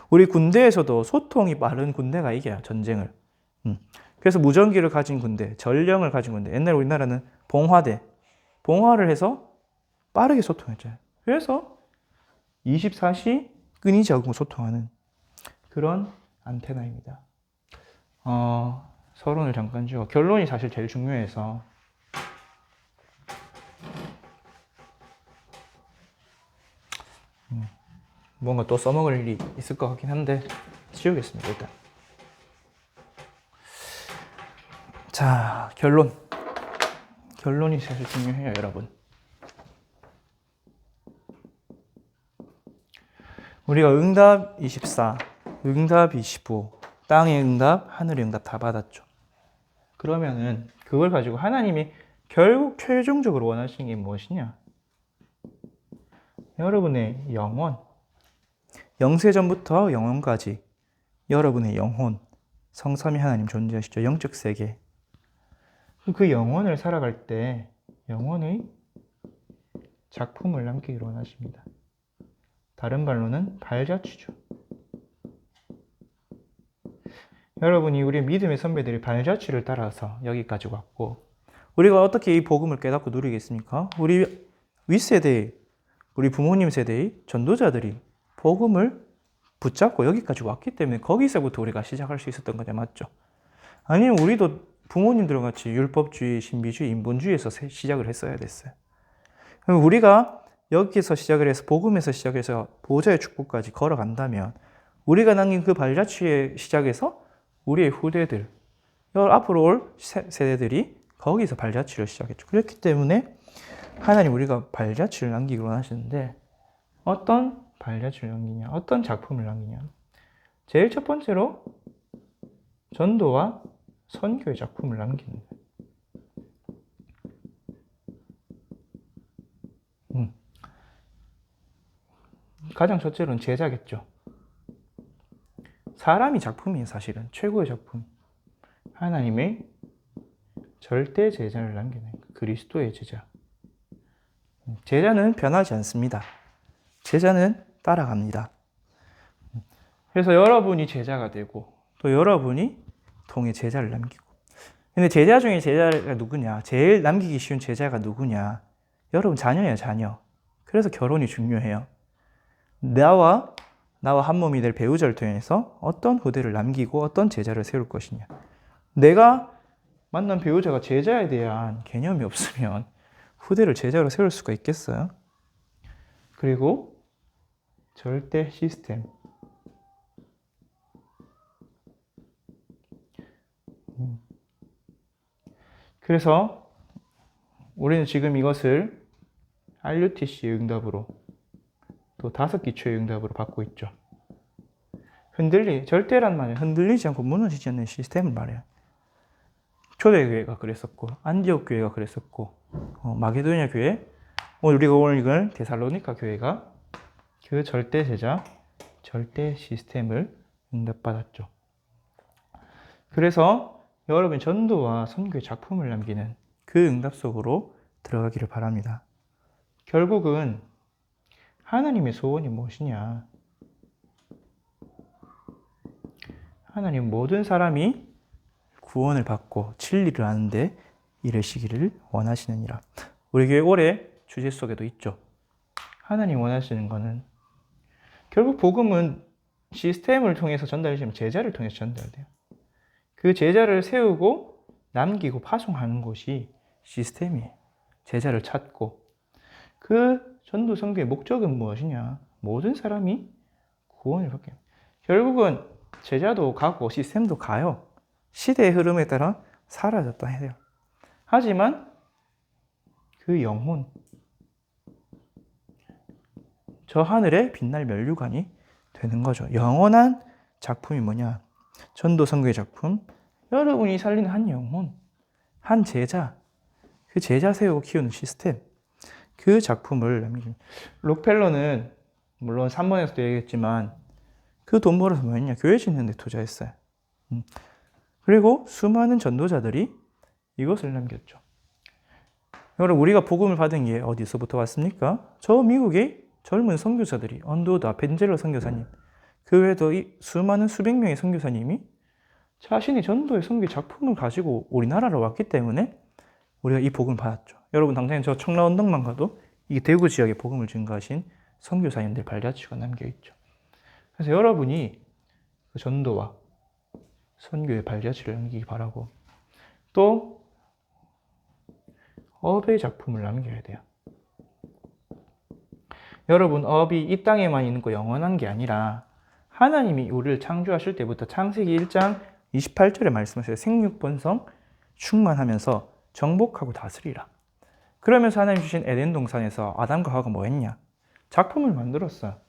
우리 군대에서도 소통이 빠른 군대가 이겨요. 전쟁을. 그래서 무전기를 가진 군대, 전령을 가진 군대. 옛날에 우리나라는 봉화를 해서 빠르게 소통했잖아요. 그래서 24시 끊이지 않고 소통하는 그런 안테나입니다. 서론을 잠깐 주고, 결론이 사실 제일 중요해서 뭔가 또 써먹을 일이 있을 것 같긴 한데 지우겠습니다. 일단 자, 결론이 사실 중요해요. 여러분, 우리가 응답 24, 응답 25, 땅의 응답, 하늘의 응답 다 받았죠. 그러면은 그걸 가지고 하나님이 결국 최종적으로 원하시는 게 무엇이냐? 여러분의 영혼, 영세전부터 영혼까지 여러분의 영혼, 성삼위 하나님 존재하시죠. 영적 세계. 그 영혼을 살아갈 때 영혼의 작품을 남기기를 원하십니다. 다른 말로는 발자취죠. 여러분이 우리 믿음의 선배들이 발자취를 따라서 여기까지 왔고, 우리가 어떻게 이 복음을 깨닫고 누리겠습니까? 우리 윗세대, 우리 부모님 세대의 전도자들이 복음을 붙잡고 여기까지 왔기 때문에 거기서부터 우리가 시작할 수 있었던 거죠. 맞죠? 아니면 우리도 부모님들 같이 율법주의, 신비주의, 인본주의에서 시작을 했어야 됐어요. 우리가 여기서 시작을 해서 복음에서 시작해서 보좌의 축복까지 걸어간다면 우리가 남긴 그 발자취의 시작에서 우리의 후대들, 앞으로 올 세대들이 거기서 발자취를 시작했죠. 그렇기 때문에 하나님 우리가 발자취를 남기기로 하시는데 어떤 발자취를 남기냐, 어떤 작품을 남기냐. 제일 첫 번째로 전도와 선교의 작품을 남기는 거예요. 가장 첫째로는 제자겠죠. 사람이 작품이에요, 사실은. 최고의 작품. 하나님의 절대 제자를 남기는 거예요. 그리스도의 제자. 제자는 변하지 않습니다. 제자는 따라갑니다. 그래서 여러분이 제자가 되고 또 여러분이 통해 제자를 남기고. 근데 제자 중에 제자가 누구냐? 제일 남기기 쉬운 제자가 누구냐? 여러분 자녀예요, 자녀. 그래서 결혼이 중요해요. 나와 한 몸이 될 배우자를 통해서 어떤 후대를 남기고 어떤 제자를 세울 것이냐. 내가 만난 배우자가 제자에 대한 개념이 없으면 후대를 제자로 세울 수가 있겠어요? 그리고 절대 시스템. 그래서 우리는 지금 이것을 RUTC의 응답으로 또 5기초의 응답으로 받고 있죠. 절대란 말은 흔들리지 않고 무너지지 않는 시스템을 말해요. 초대교회가 그랬었고, 안디옥 교회가 그랬었고, 마게도니아 교회, 우리가 오늘 읽은 데살로니가 교회가 그 절대 제자, 절대 시스템을 응답받았죠. 그래서 여러분 전도와 선교의 작품을 남기는 그 응답 속으로 들어가기를 바랍니다. 결국은 하나님의 소원이 무엇이냐? 하나님 모든 사람이 구원을 받고 진리를 아는데 이르시기를 원하시느니라. 우리 교회 올해 주제 속에도 있죠. 하나님 원하시는 것은 결국 복음은 시스템을 통해서 전달되지만 제자를 통해서 전달돼요. 그 제자를 세우고 남기고 파송하는 것이 시스템이에요. 제자를 찾고 그 전도 선교의 목적은 무엇이냐? 모든 사람이 구원을 받게 합니다. 결국은 제자도 가고 시스템도 가요. 시대의 흐름에 따라 사라졌다 해요. 하지만 그 영혼, 저 하늘에 빛날 면류관이 되는 거죠. 영원한 작품이 뭐냐? 전도 선교의 작품, 여러분이 살리는 한 영혼, 한 제자, 그 제자 세우고 키우는 시스템, 그 작품을 남기는. 록펠러는 물론 3번에서도 얘기했지만 그 돈 벌어서 뭐 했냐? 교회 짓는 데 투자했어요. 그리고 수많은 전도자들이 이것을 남겼죠. 여러분, 우리가 복음을 받은 게 어디서부터 왔습니까? 저 미국의 젊은 선교사들이, 언도다, 벤젤러 선교사님, 그 외에도 수많은 수백 명의 선교사님이 자신의 전도의 선교 작품을 가지고 우리나라로 왔기 때문에 우리가 이 복음을 받았죠. 여러분 당장 저 청라 언덕만 가도 이 대구 지역에 복음을 증거하신 선교사님들 발자취가 남겨있죠. 그래서 여러분이 그 전도와 선교의 발자취를 남기기 바라고, 또 업의 작품을 남겨야 돼요. 여러분, 업이 이 땅에만 있는 거 영원한 게 아니라 하나님이 우리를 창조하실 때부터 창세기 1장 28절에 말씀하셔요. 생육번성 충만하면서 정복하고 다스리라. 그러면서 하나님 주신 에덴 동산에서 아담과 하와가 뭐 했냐? 작품을 만들었어요.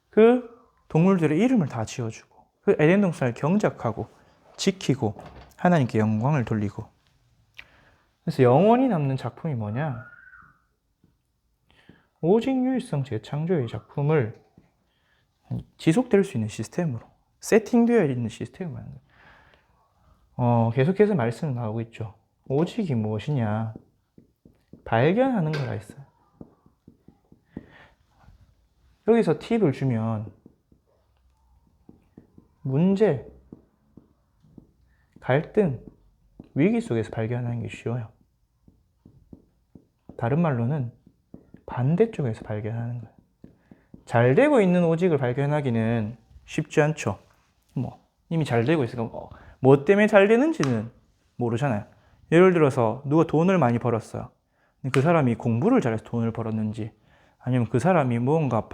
그 동물들의 이름을 다 지어주고 그 에덴 동산을 경작하고 지키고 하나님께 영광을 돌리고. 그래서 영원히 남는 작품이 뭐냐? 오직 유일성 재창조의 작품을 지속될 수 있는 시스템으로 세팅되어 있는 시스템을 만든 거예요. 계속해서 말씀이 나오고 있죠. 오직이 무엇이냐? 발견하는 거라 했어요. 여기서 팁을 주면 문제, 갈등, 위기 속에서 발견하는 게 쉬워요. 다른 말로는 반대쪽에서 발견하는 거예요. 잘 되고 있는 오직을 발견하기는 쉽지 않죠. 이미 잘 되고 있으니까 뭐 때문에 잘 되는지는 모르잖아요. 예를 들어서 누가 돈을 많이 벌었어요. 그 사람이 공부를 잘해서 돈을 벌었는지, 아니면 그 사람이 무언가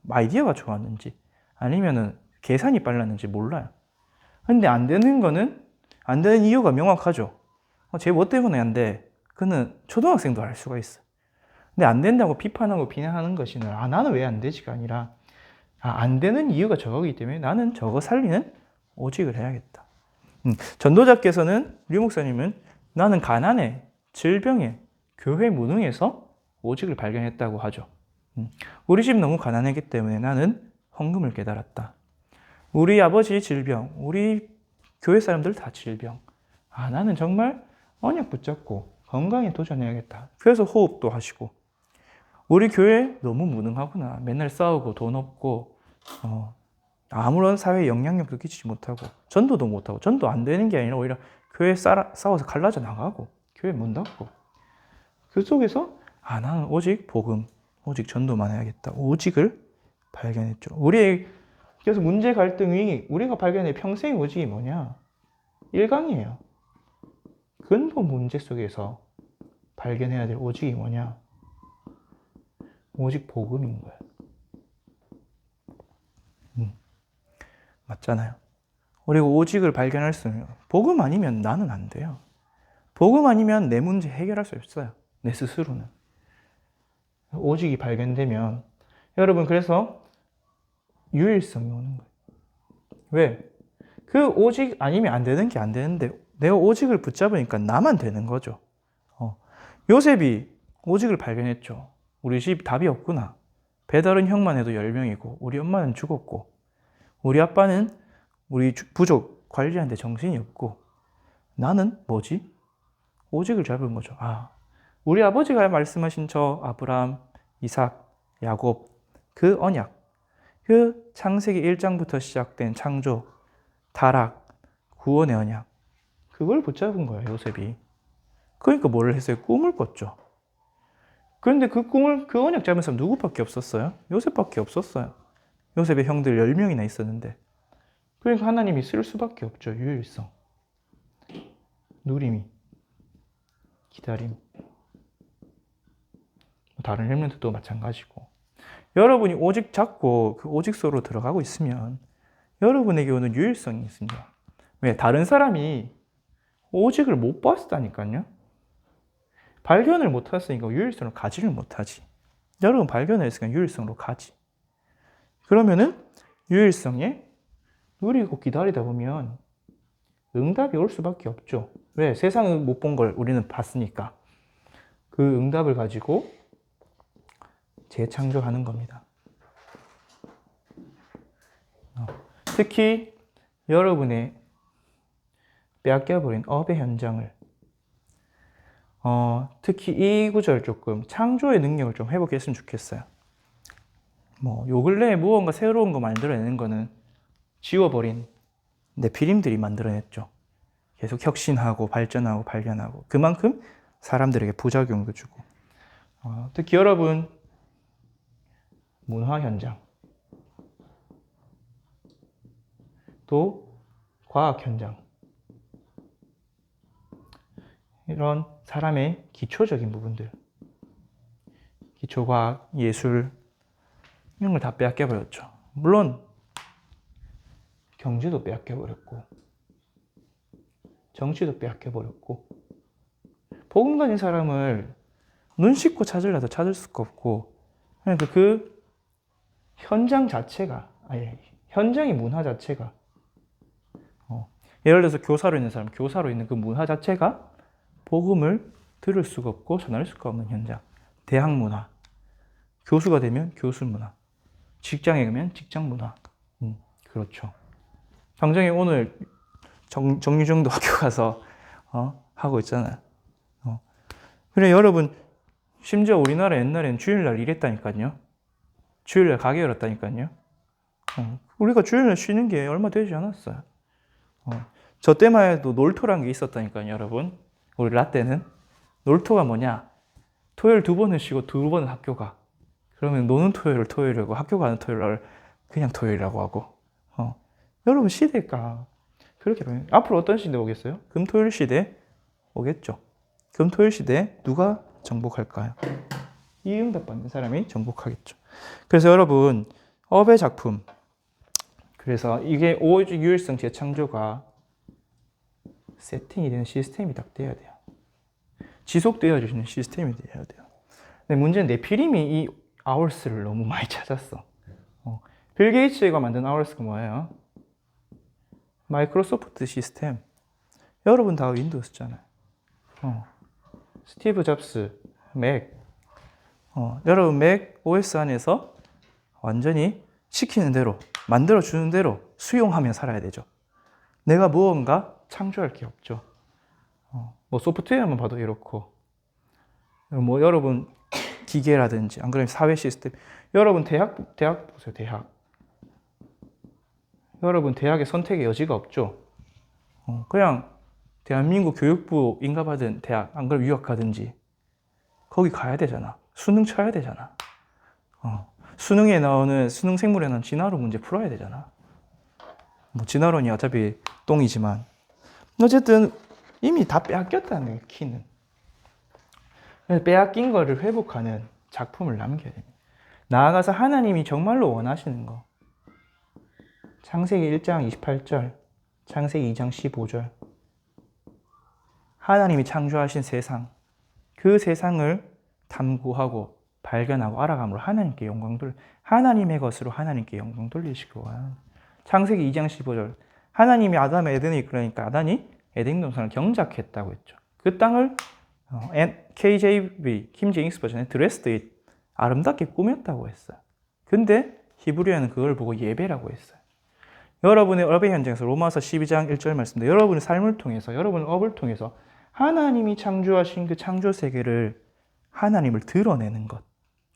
아이디어가 좋았는지, 아니면은 계산이 빨랐는지 몰라요. 근데 안 되는 거는 안 되는 이유가 명확하죠. 쟤 뭐 때문에 안 돼? 그는 초등학생도 알 수가 있어. 근데 안 된다고 비판하고 비난하는 것이 나는 왜 안 되지가 아니라 안 되는 이유가 저거기 때문에 나는 저거 살리는 오직을 해야겠다. 전도자께서는 류 목사님은 나는 가난에 질병에 교회 무능에서 오직을 발견했다고 하죠. 우리 집 너무 가난했기 때문에 나는 헌금을 깨달았다. 우리 아버지 질병, 우리 교회 사람들 다 질병. 나는 정말 언약 붙잡고 건강에 도전해야겠다. 그래서 호흡도 하시고 우리 교회 너무 무능하구나. 맨날 싸우고 돈 없고 아무런 사회 영향력도 끼치지 못하고 전도도 못하고 전도 안 되는 게 아니라 오히려 교회 싸워서 갈라져 나가고 교회 문 닫고 그 속에서 나는 오직 복음, 오직 전도만 해야겠다. 오직을 발견했죠. 그래서 문제 갈등이 우리가 발견해 평생의 오직이 뭐냐? 1강이에요. 근본 문제 속에서 발견해야 될 오직이 뭐냐? 오직 복음인 거예요. 맞잖아요. 그리고 오직을 발견할 수 있는 복음 아니면 나는 안 돼요. 복음 아니면 내 문제 해결할 수 없어요. 내 스스로는. 오직이 발견되면 여러분 그래서 유일성이 오는 거예요. 왜? 그 오직 아니면 안 되는 게 안 되는데 내가 오직을 붙잡으니까 나만 되는 거죠. 요셉이 오직을 발견했죠. 우리 집 답이 없구나. 배달은 형만 해도 10명이고 우리 엄마는 죽었고 우리 아빠는 우리 부족 관리하는데 정신이 없고 나는 뭐지? 오직을 잡은 거죠. 우리 아버지가 말씀하신 저 아브라함, 이삭, 야곱 그 언약 그 창세기 1장부터 시작된 창조, 타락, 구원의 언약 그걸 붙잡은 거예요. 요셉이. 그러니까 뭘 했어요? 꿈을 꿨죠. 그런데 그 언약 잡은 사람 누구밖에 없었어요? 요셉밖에 없었어요. 요셉의 형들 10명이나 있었는데 그러니까 하나님이 쓸 수밖에 없죠. 유일성, 누림이, 기다림. 다른 렘넌트도 마찬가지고 여러분이 오직 잡고 그 오직소로 들어가고 있으면 여러분에게 오는 유일성이 있습니다. 왜? 다른 사람이 오직을 못 봤다니까요. 발견을 못 했으니까 유일성을 가지를 못하지. 여러분 발견을 했으니까 유일성으로 가지. 그러면은 유일성에 누리고 기다리다 보면 응답이 올 수밖에 없죠. 왜? 세상은 못 본 걸 우리는 봤으니까. 그 응답을 가지고 재창조하는 겁니다. 특히 여러분의 빼앗겨버린 업의 현장을 특히 이 구절 조금 창조의 능력을 좀 회복했으면 좋겠어요. 요 근래에 무언가 새로운 거 만들어내는 거는 지워버린 네피림들이 만들어냈죠. 계속 혁신하고 발전하고 발견하고 그만큼 사람들에게 부작용도 주고 특히 여러분 문화 현장 또 과학 현장 이런 사람의 기초적인 부분들 기초과학, 예술 이런 걸 다 빼앗겨버렸죠. 물론 경제도 빼앗겨버렸고 정치도 빼앗겨버렸고 복음 가진 사람을 눈 씻고 찾으려도 찾을 수가 없고 그러니까 그 현장 자체가 현장의 문화 자체가 예를 들어서 교사로 있는 사람 교사로 있는 그 문화 자체가 복음을 들을 수가 없고 전할 수가 없는 현장 대학 문화 교수가 되면 교수 문화 직장에 가면 직장 문화 그렇죠. 당장에 오늘 정유정도 학교 가서 하고 있잖아요. 그래 여러분 심지어 우리나라 옛날에는 주일날 일했다니까요. 주일날 가게 열었다니까요. 우리가 주일날 쉬는 게 얼마 되지 않았어요. 저 때만 해도 놀토라는 게 있었다니까요. 여러분 우리 라떼는 놀토가 뭐냐 토요일 2번은 쉬고 2번은 학교 가. 그러면 노는 토요일을 토요일이고 학교 가는 토요일을 그냥 토요일이라고 하고 여러분 시대가 그렇게 앞으로 어떤 시대 오겠어요? 금토일 시대 오겠죠. 금토일 시대 누가 정복할까요? 이 응답받는 사람이 정복하겠죠. 그래서 여러분 업의 작품 그래서 이게 오직 유일성 재창조가 세팅이 되는 시스템이 딱 돼야 돼요. 지속되어지는 시스템이 돼야 돼요. 근데 문제는 네피림이 이 아울스를 너무 많이 찾았어. 빌 게이츠가 만든 아울스가 뭐예요? 마이크로소프트 시스템. 여러분 다 윈도우 쓰잖아요. 스티브 잡스, 맥. 여러분 맥 OS 안에서 완전히 시키는 대로, 만들어주는 대로 수용하며 살아야 되죠. 내가 무언가 창조할 게 없죠. 뭐 소프트웨어만 봐도 이렇고, 뭐 여러분 기계라든지, 안 그러면 사회 시스템. 여러분 대학 보세요, 대학. 여러분 대학의 선택의 여지가 없죠. 그냥 대한민국 교육부 인가받은 대학, 안 그러면 유학 가든지 거기 가야 되잖아. 수능 쳐야 되잖아. 수능에 나오는, 수능 생물에 나오는 진화론 문제 풀어야 되잖아. 뭐 진화론이 어차피 똥이지만 어쨌든 이미 다 빼앗겼다는 거예요, 키는. 빼앗긴 거를 회복하는 작품을 남겨야 됩니다. 나아가서 하나님이 정말로 원하시는 거. 창세기 1장 28절, 창세기 2장 15절. 하나님이 창조하신 세상, 그 세상을 탐구하고 발견하고 알아감으로 하나님께 영광 하나님의 것으로 하나님께 영광 돌리시고. 창세기 2장 15절. 하나님이 아담의 에덴에 이끌으니까 아담이 에덴 동산을 경작했다고 했죠. 그 땅을 KJV, 킴 제임스 버전에 드레스드 아름답게 꾸몄다고 했어요. 근데 히브리어는 그걸 보고 예배라고 했어요. 여러분의 업의 현장에서 로마서 12장 1절 말씀인데, 여러분의 삶을 통해서, 여러분의 업을 통해서 하나님이 창조하신 그 창조 세계를, 하나님을 드러내는 것.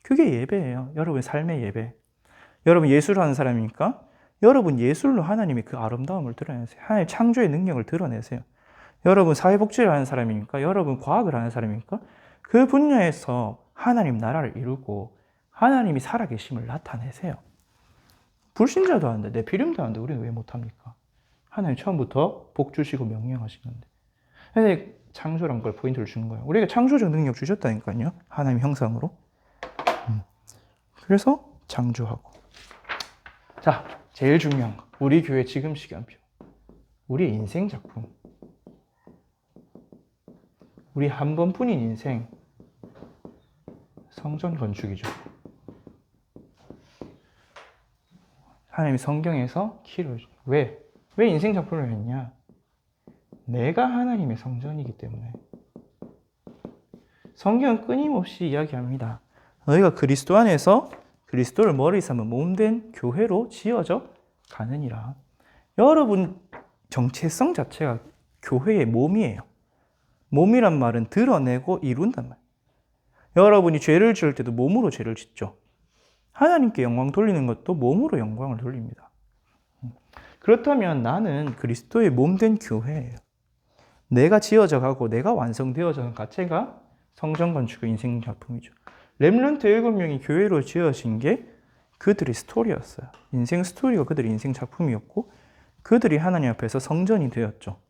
그게 예배예요. 여러분의 삶의 예배. 여러분 예술을 하는 사람이니까 여러분 예술로 하나님의 그 아름다움을 드러내세요. 하나님의 창조의 능력을 드러내세요. 여러분 사회복지를 하는 사람이니까, 여러분 과학을 하는 사람이니까 그 분야에서 하나님 나라를 이루고 하나님이 살아계심을 나타내세요. 불신자도 하는데, 네피림도 하는데 우리는 왜 못합니까? 하나님 처음부터 복 주시고 명령하시는데. 근데 창조란 걸 포인트를 주는 거예요. 우리가 창조적 능력 주셨다니까요. 하나님 형상으로. 그래서 창조하고. 자, 제일 중요한 거. 우리 교회 지금 시간표. 우리 인생 작품. 우리 한 번뿐인 인생. 성전 건축이죠. 하나님이 성경에서 키를. 왜 인생 작품을 했냐? 내가 하나님의 성전이기 때문에. 성경은 끊임없이 이야기합니다. 너희가 그리스도 안에서 그리스도를 머리 삼아 몸된 교회로 지어져 가느니라. 여러분 정체성 자체가 교회의 몸이에요. 몸이란 말은 드러내고 이룬단 말이에요. 여러분이 죄를 지을 때도 몸으로 죄를 짓죠. 하나님께 영광 돌리는 것도 몸으로 영광을 돌립니다. 그렇다면 나는 그리스도의 몸된 교회예요. 내가 지어져 가고 내가 완성되어져 가는 자체가 성전 건축의 인생 작품이죠. 렘넌트 7명이 교회로 지어진 게 그들의 스토리였어요. 인생 스토리가 그들의 인생 작품이었고, 그들이 하나님 앞에서 성전이 되었죠.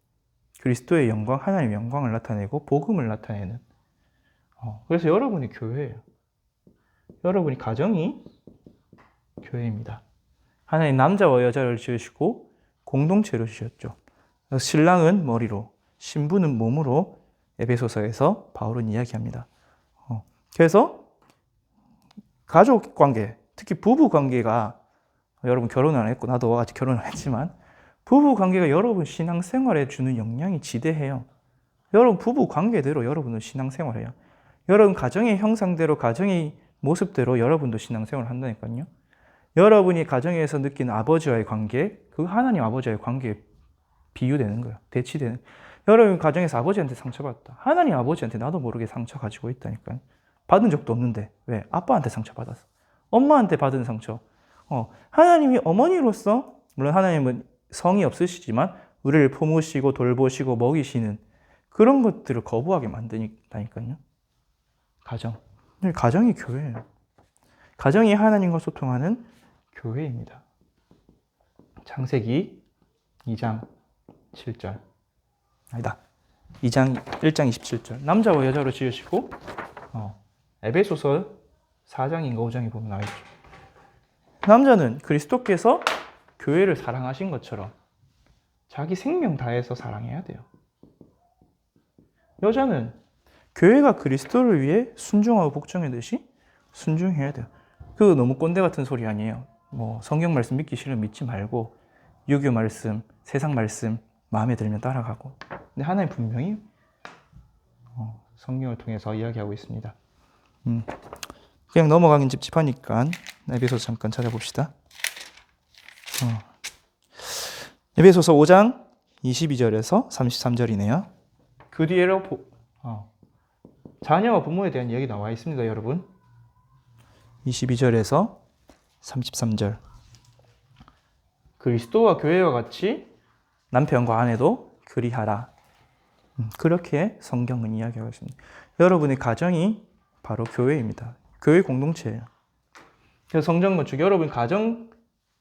그리스도의 영광, 하나님의 영광을 나타내고 복음을 나타내는. 그래서 여러분이 교회예요. 여러분이 가정이 교회입니다. 하나님 남자와 여자를 지으시고 공동체로 지었죠. 신랑은 머리로, 신부는 몸으로 에베소서에서 바울은 이야기합니다. 그래서 가족 관계, 특히 부부 관계가, 여러분 결혼을 안 했고 나도 아직 결혼을 안 했지만 부부 관계가 여러분 신앙생활에 주는 영향이 지대해요. 여러분 부부 관계대로 여러분은 신앙생활해요. 여러분 가정의 형상대로, 가정의 모습대로 여러분도 신앙생활을 한다니까요. 여러분이 가정에서 느끼는 아버지와의 관계, 그 하나님 아버지와의 관계에 비유되는 거예요. 대치되는. 여러분 가정에서 아버지한테 상처받았다. 하나님 아버지한테 나도 모르게 상처 가지고 있다니까요. 받은 적도 없는데 왜? 아빠한테 상처받았어. 엄마한테 받은 상처. 하나님이 어머니로서, 물론 하나님은 성이 없으시지만 우리를 품으시고 돌보시고 먹이시는 그런 것들을 거부하게 만드니까요. 가정이 교회예요. 가정이 하나님과 소통하는 교회입니다. 창세기 2장 7절. 아니다. 1장 27절. 남자와 여자로 지으시고, 에베소서 4장인가 5장에 보면 나와있죠. 남자는 그리스도께서 교회를 사랑하신 것처럼 자기 생명 다해서 사랑해야 돼요. 여자는 교회가 그리스도를 위해 순종하고 복종하듯이 순종해야 돼요. 그거 너무 꼰대 같은 소리 아니에요. 뭐 성경 말씀 믿기 싫으면 믿지 말고 유교 말씀, 세상 말씀 마음에 들면 따라가고. 근데 하나님 분명히 성경을 통해서 이야기하고 있습니다. 그냥 넘어가긴 찝찝하니까 에베소서 잠깐 찾아봅시다. 에베소서 5장 22절에서 33절이네요. 그 뒤에로 자녀와 부모에 대한 이야기 나와 있습니다, 여러분. 22절에서 33절. 그리스도와 교회와 같이 남편과 아내도 그리하라. 그렇게 성경은 이야기하고 있습니다. 여러분의 가정이 바로 교회입니다. 교회 공동체예요. 그래서 성전 건축, 여러분 가정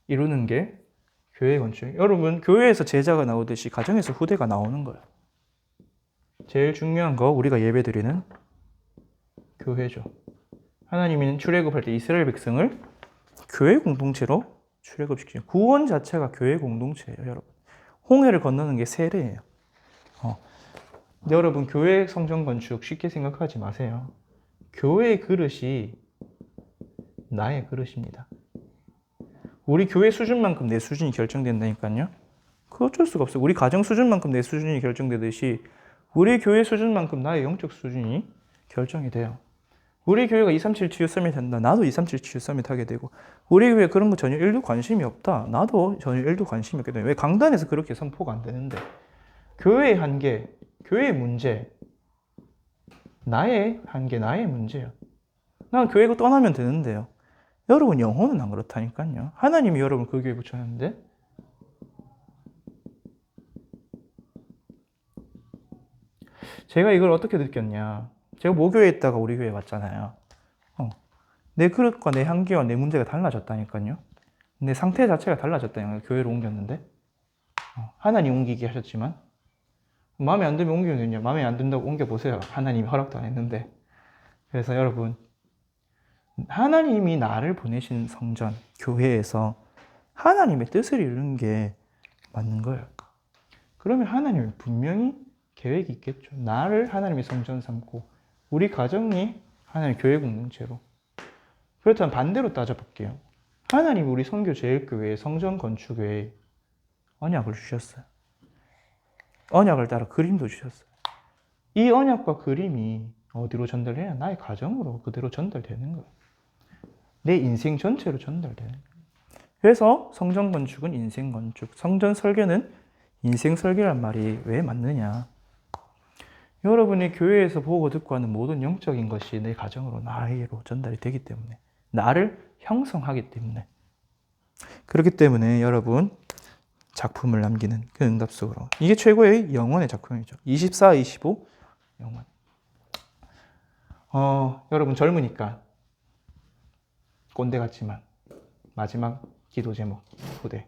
이루는 게 교회 건축. 여러분 교회에서 제자가 나오듯이 가정에서 후대가 나오는 거예요. 제일 중요한 거 우리가 예배드리는 교회죠. 하나님은 출애굽할 때 이스라엘 백성을 교회 공동체로 출애굽시키죠. 구원 자체가 교회 공동체예요, 여러분. 홍해를 건너는 게 세례예요. 근데 여러분 교회 성전 건축 쉽게 생각하지 마세요. 교회의 그릇이 나의 그릇입니다. 우리 교회 수준만큼 내 수준이 결정된다니까요. 그 어쩔 수가 없어요. 우리 가정 수준만큼 내 수준이 결정되듯이 우리 교회 수준만큼 나의 영적 수준이 결정이 돼요. 우리 교회가 237 치유 서밋 한다. 나도 237 치유 서밋 하게 되고, 우리 교회 그런 거 전혀 1도 관심이 없다. 나도 전혀 1도 관심이 없게 돼요. 왜? 강단에서 그렇게 선포가 안 되는데. 교회의 한계, 교회의 문제, 나의 한계, 나의 문제예요. 난 교회가 떠나면 되는데요. 여러분 영혼은 안 그렇다니까요. 하나님이 여러분 그 교회에 붙여놨는데 제가 이걸 어떻게 느꼈냐. 제가 모교에 있다가 우리 교회에 왔잖아요. 내 그릇과 내 한계와 내 문제가 달라졌다니까요. 내 상태 자체가 달라졌다니까요. 교회로 옮겼는데. 하나님 옮기게 하셨지만 마음에 안 들면 옮기면요. 마음에 안 든다고 옮겨보세요. 하나님이 허락도 안 했는데. 그래서 여러분 하나님이 나를 보내신 성전, 교회에서 하나님의 뜻을 이루는 게 맞는 거예요. 그러면 하나님은 분명히 계획이 있겠죠. 나를 하나님의 성전 삼고 우리 가정이 하나님의 교회 공동체로. 그렇다면 반대로 따져볼게요. 하나님이 우리 선교제일교회에 성전 건축에 언약을 주셨어요. 언약을 따라 그림도 주셨어요. 이 언약과 그림이 어디로 전달해야? 나의 가정으로 그대로 전달되는 거예요. 내 인생 전체로 전달되는 거예요. 그래서 성전 건축은 인생 건축, 성전 설계는 인생 설계란 말이 왜 맞느냐? 여러분이 교회에서 보고 듣고 하는 모든 영적인 것이 내 가정으로, 나에게로 전달이 되기 때문에, 나를 형성하기 때문에. 그렇기 때문에 여러분 작품을 남기는 그 응답 속으로. 이게 최고의 영혼의 작품이죠. 24, 25 영혼. 여러분 젊으니까 꼰대 같지만 마지막 기도 제목 후대.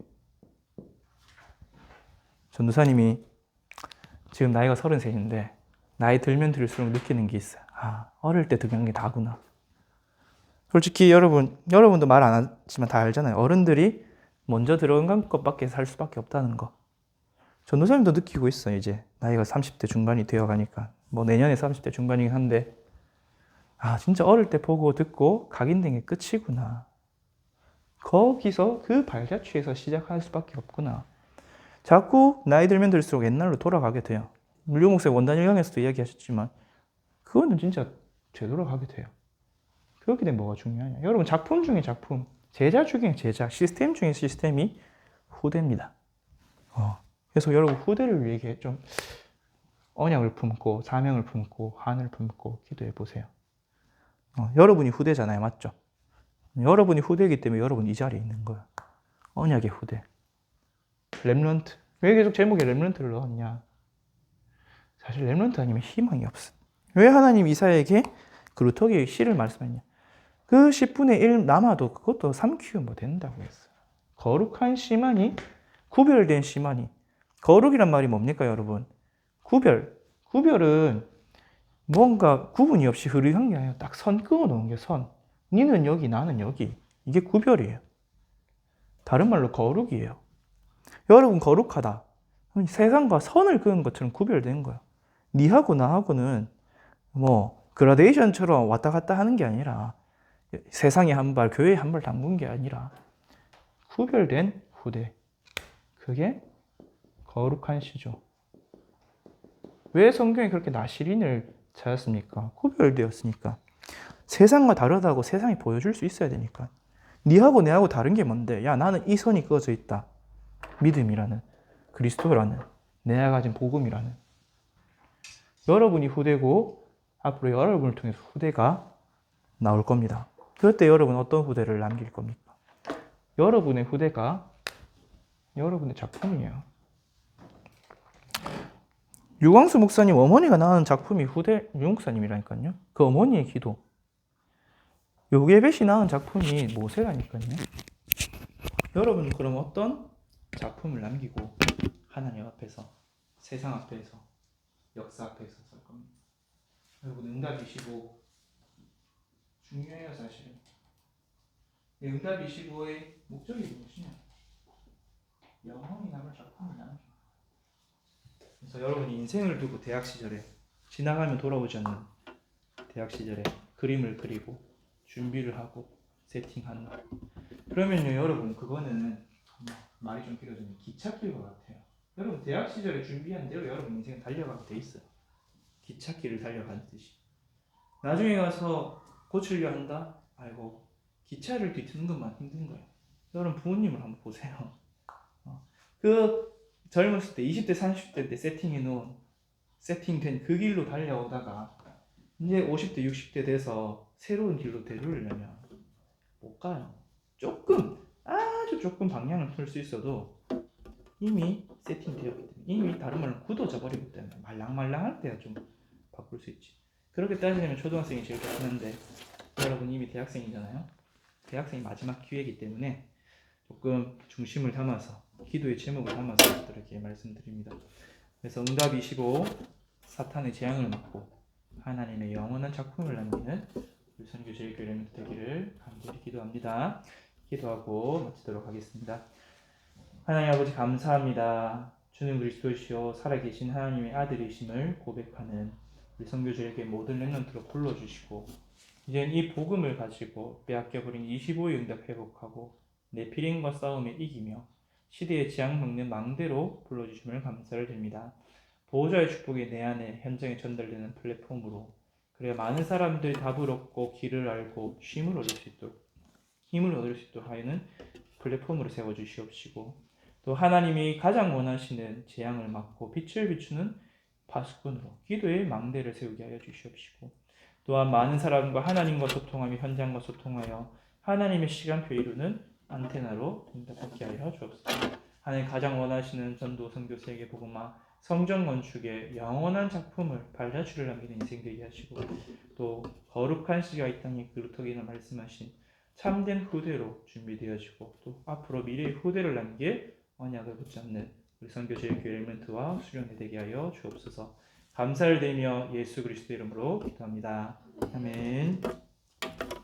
전도사님이 지금 나이가 33인데 나이 들면 들수록 느끼는 게 있어요. 어릴 때 들은 게 다구나. 솔직히 여러분도 말 안 하지만 다 알잖아요. 어른들이 먼저 들어간 것밖에 살 수밖에 없다는 거. 전도사님도 느끼고 있어요. 이제 나이가 30대 중반이 되어가니까. 뭐 내년에 30대 중반이긴 한데 진짜 어릴 때 보고 듣고 각인된 게 끝이구나. 거기서 그 발자취에서 시작할 수밖에 없구나. 자꾸 나이 들면 들수록 옛날로 돌아가게 돼요. 물류 목사님 원단 일강에서도 이야기하셨지만 그거는 진짜 되돌아가게 돼요. 그렇게 되면 뭐가 중요하냐. 여러분 작품 중에 작품, 제자 중에 제자, 시스템 중에 시스템이 후대입니다. 그래서 여러분 후대를 위해 좀 언약을 품고 사명을 품고 한을 품고 기도해 보세요. 여러분이 후대잖아요. 맞죠? 여러분이 후대이기 때문에 여러분 이 자리에 있는 거예요. 언약의 후대. 렘넌트. 왜 계속 제목에 렘넌트를 넣었냐? 사실 렘넌트 아니면 희망이 없어. 왜 하나님 이사야에게 그 루터기의 씨를 말씀했냐? 그 10분의 1 남아도 그것도 삼키면 뭐 된다고 했어요. 거룩한 씨만이, 구별된 씨만이. 거룩이란 말이 뭡니까, 여러분? 구별은 뭔가 구분이 없이 흐르는 게 아니라 딱 선 그어 놓은 게 선. 니는 여기, 나는 여기. 이게 구별이에요. 다른 말로 거룩이에요. 여러분 거룩하다. 세상과 선을 그은 것처럼 구별되는 거야. 니하고 나하고는 뭐 그라데이션처럼 왔다 갔다 하는 게 아니라 세상에 한 발, 교회에 한 발 담근 게 아니라 구별된 후대. 그게 거룩한 시죠. 왜 성경에 그렇게 나시린을 찾았습니까? 구별되었으니까. 세상과 다르다고 세상이 보여줄 수 있어야 되니까. 니하고 내하고 다른 게 뭔데? 야, 나는 이 선이 꺼져 있다. 믿음이라는, 그리스도라는, 내가 가진 복음이라는. 여러분이 후대고 앞으로 여러분을 통해서 후대가 나올 겁니다. 그럴 때 여러분 어떤 후대를 남길 겁니까? 여러분의 후대가 여러분의 작품이에요. 유광수 목사님 어머니가 낳은 작품이 후대 유목사님이라니까요. 그 어머니의 기도. 요게벳이 낳은 작품이 모세라니까요. 여러분은 그럼 어떤 작품을 남기고 하나님 앞에서, 세상 앞에서, 역사 앞에서 설 겁니다. 여러분 응답25 중요해요 사실은. 응답25의 목적이 무엇이냐? 영원히 남을 작품을 남겨. 그래서 여러분이 인생을 두고 대학 시절에 지나가면 돌아오지 않는 대학 시절에 그림을 그리고 준비를 하고 세팅하는 거. 그러면요 여러분 그거는 말이 좀 길어지면 기찻길과 같아요. 여러분 대학 시절에 준비한 대로 여러분 인생은 달려가게 돼 있어요. 기찻길을 달려가는 듯이. 나중에 가서 고치려 한다? 아이고 기차를 뒤트는 것만 힘든 거예요. 여러분 부모님을 한번 보세요. 그 젊었을 때 20대 30대 때 세팅된 그 길로 달려오다가 이제 50대 60대 돼서 새로운 길로 되돌리려면 못 가요. 아주 조금 방향을 틀 수 있어도 이미 세팅되었기 때문에, 이미 다른 말로 굳어져 버리기 때문에 말랑말랑할 때야 좀 바꿀 수 있지. 그렇게 따지면 초등학생이 제일 좋긴한데 여러분 이미 대학생이잖아요. 대학생이 마지막 기회이기 때문에 조금 중심을 담아서 기도의 제목을 담아서 여러분들에게 말씀드립니다. 그래서 응답25 사탄의 재앙을 막고 하나님의 영원한 작품을 남기는 우리 선교제일교회 렘넌트 되기를 간절히 기도합니다. 기도하고 마치도록 하겠습니다. 하나님 아버지 감사합니다. 주는 그리스도시요 살아계신 하나님의 아들이심을 고백하는 우리 선교제일교회 모든 렘넌트로 불러주시고 이제 이 복음을 가지고 빼앗겨버린 25의 응답 회복하고 네피림과 싸움에 이기며 시대의 지향 먹는 망대로 불러주심을 감사를 드립니다. 보호자의 축복이 내 안에 현장에 전달되는 플랫폼으로 그래야 많은 사람들이 답을 얻고 길을 알고 힘을 얻을 수 있도록 하여는 플랫폼으로 세워주시옵시고 또 하나님이 가장 원하시는 재앙을 막고 빛을 비추는 파수꾼으로 기도의 망대를 세우게 하여 주시옵시고 또한 많은 사람과 하나님과 소통하며 현장과 소통하여 하나님의 시간표 이루는 안테나로 응답받게 하여 주옵소서. 하나님 가장 원하시는 전도 선교 세계 복음화 성전 건축의 영원한 작품을 발자취를 남기는 인생 되게 하시고 또 거룩한 시가 이 땅에 그루터기나 말씀하신 참된 후대로 준비되어지고 또 앞으로 미래의 후대를 남길 언약을 붙잡는 우리 선교제일교회 렘넌트와 수련회 되게 하여 주옵소서. 감사를 드리며 예수 그리스도 이름으로 기도합니다. 아멘.